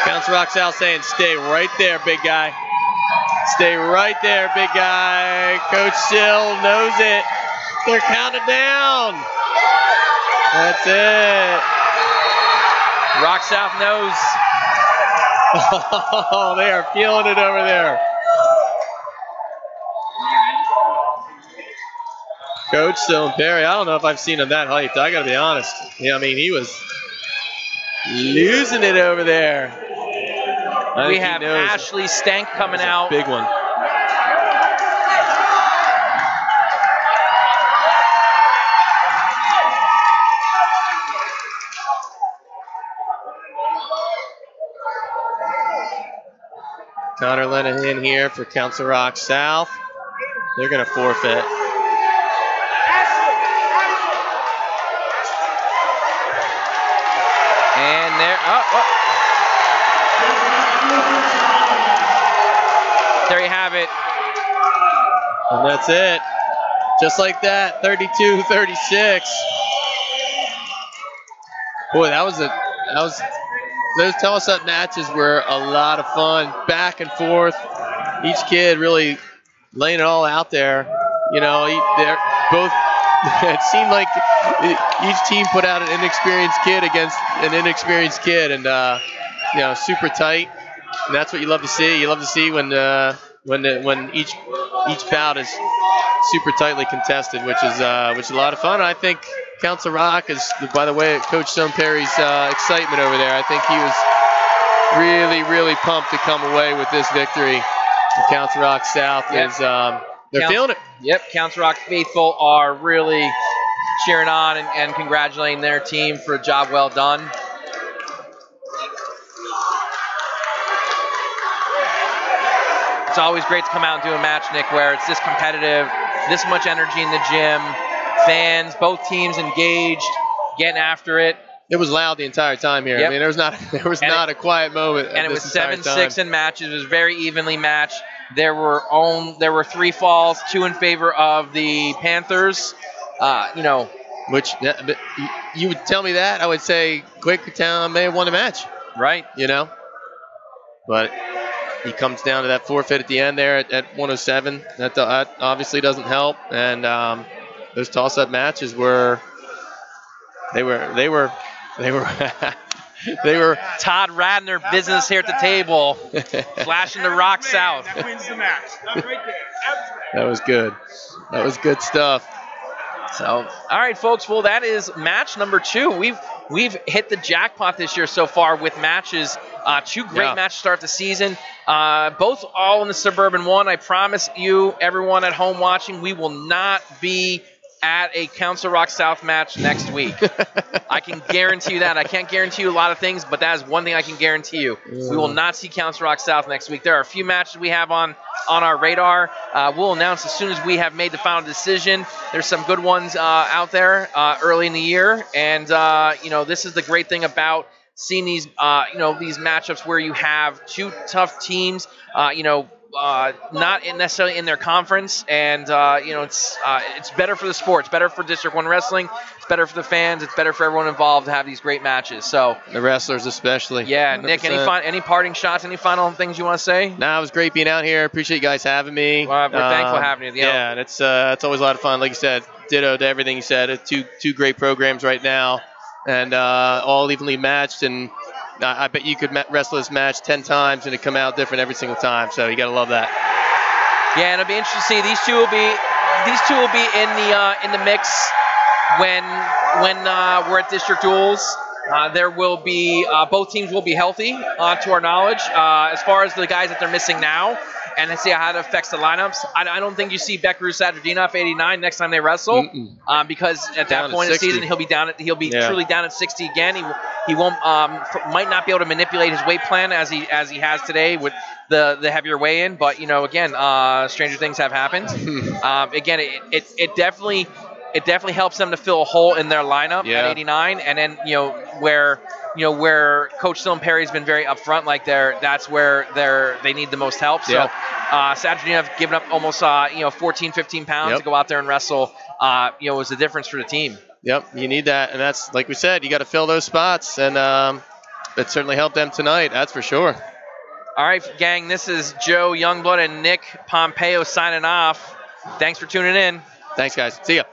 Council Rock South saying, stay right there, big guy. Stay right there, big guy. Coach Sill knows it. They're counting down. That's it. Rock South knows. Oh, they are feeling it over there. Coach Stone Perry, I don't know if I've seen him that hyped. I got to be honest. Yeah, I mean, he was losing it over there. We have Ashley Stank coming out. Big one. Connor Lenahan here for Council Rock South. They're going to forfeit. And there, there you have it. And that's it. Just like that, 32-36. Boy, those toss-up matches were a lot of fun. Back and forth. Each kid really laying it all out there. You know, they're both. It seemed like each team put out an inexperienced kid against an inexperienced kid, and you know, super tight. And that's what you love to see. You love to see when each bout is super tightly contested, which is a lot of fun. I think Council Rock is, by the way, Coach Stone Perry's excitement over there. I think he was really, really pumped to come away with this victory. And Council Rock South is they're feeling it. Yep, Council Rock faithful are really cheering on and congratulating their team for a job well done. It's always great to come out and do a match, Nick, where it's this competitive, this much energy in the gym, fans, both teams engaged, getting after it. It was loud the entire time here. Yep. I mean, there was not a quiet moment. And it was 7-6 in matches. It was very evenly matched. There were 3 falls, 2 in favor of the Panthers. You know, which you would tell me that, I would say Quakertown may have won the match. Right. You know, but he comes down to that forfeit at the end there at 107. That obviously doesn't help. And those toss-up matches were they were Todd Radner business here at the table, flashing the Rock South. That wins the match. That right there. That was good. That was good stuff. So, all right, folks. Well, that is match number 2. We've hit the jackpot this year so far with matches. 2 great matches to start the season. Both all in the Suburban One. I promise you, everyone at home watching, we will not be at a Council Rock South match next week. I can guarantee you that. I can't guarantee you a lot of things, but that is one thing I can guarantee you. We will not see Council Rock South next week. There are a few matches we have on our radar. We'll announce as soon as we have made the final decision. There's some good ones out there early in the year, and this is the great thing about seeing these these matchups where you have two tough teams. Not necessarily in their conference, and it's better for the sport. It's better for District 1 Wrestling. It's better for the fans. It's better for everyone involved to have these great matches. So the wrestlers especially. Yeah, 100%. Nick, any parting shots? Any final things you want to say? No, it was great being out here. Appreciate you guys having me. We're thankful having you. Yeah, and it's always a lot of fun. Like you said, ditto to everything you said. It's two great programs right now, and all evenly matched. And I bet you could wrestle this match 10 times and it come out different every single time. So you got to love that. Yeah, and it'll be interesting to see. These two will be in the mix when we're at District Duels. There will be both teams will be healthy to our knowledge. As far as the guys that they're missing now, and to see how it affects the lineups. I don't think you see Beckaroo Sadradinov 89 next time they wrestle, because at that point in the season he'll be truly down at 60 again. He won't might not be able to manipulate his weight plan as he has today with the heavier weigh in. But again, stranger things have happened. Again, it definitely helps them to fill a hole in their lineup at 89, and then where Coach Dylan Perry's been very upfront, that's where they need the most help. So Sadradinov giving up almost 14, 15 pounds to go out there and wrestle was the difference for the team. Yep, you need that, and that's like we said, you got to fill those spots, and it certainly helped them tonight. That's for sure. All right, gang, this is Joe Youngblood and Nick Pompei signing off. Thanks for tuning in. Thanks, guys. See ya.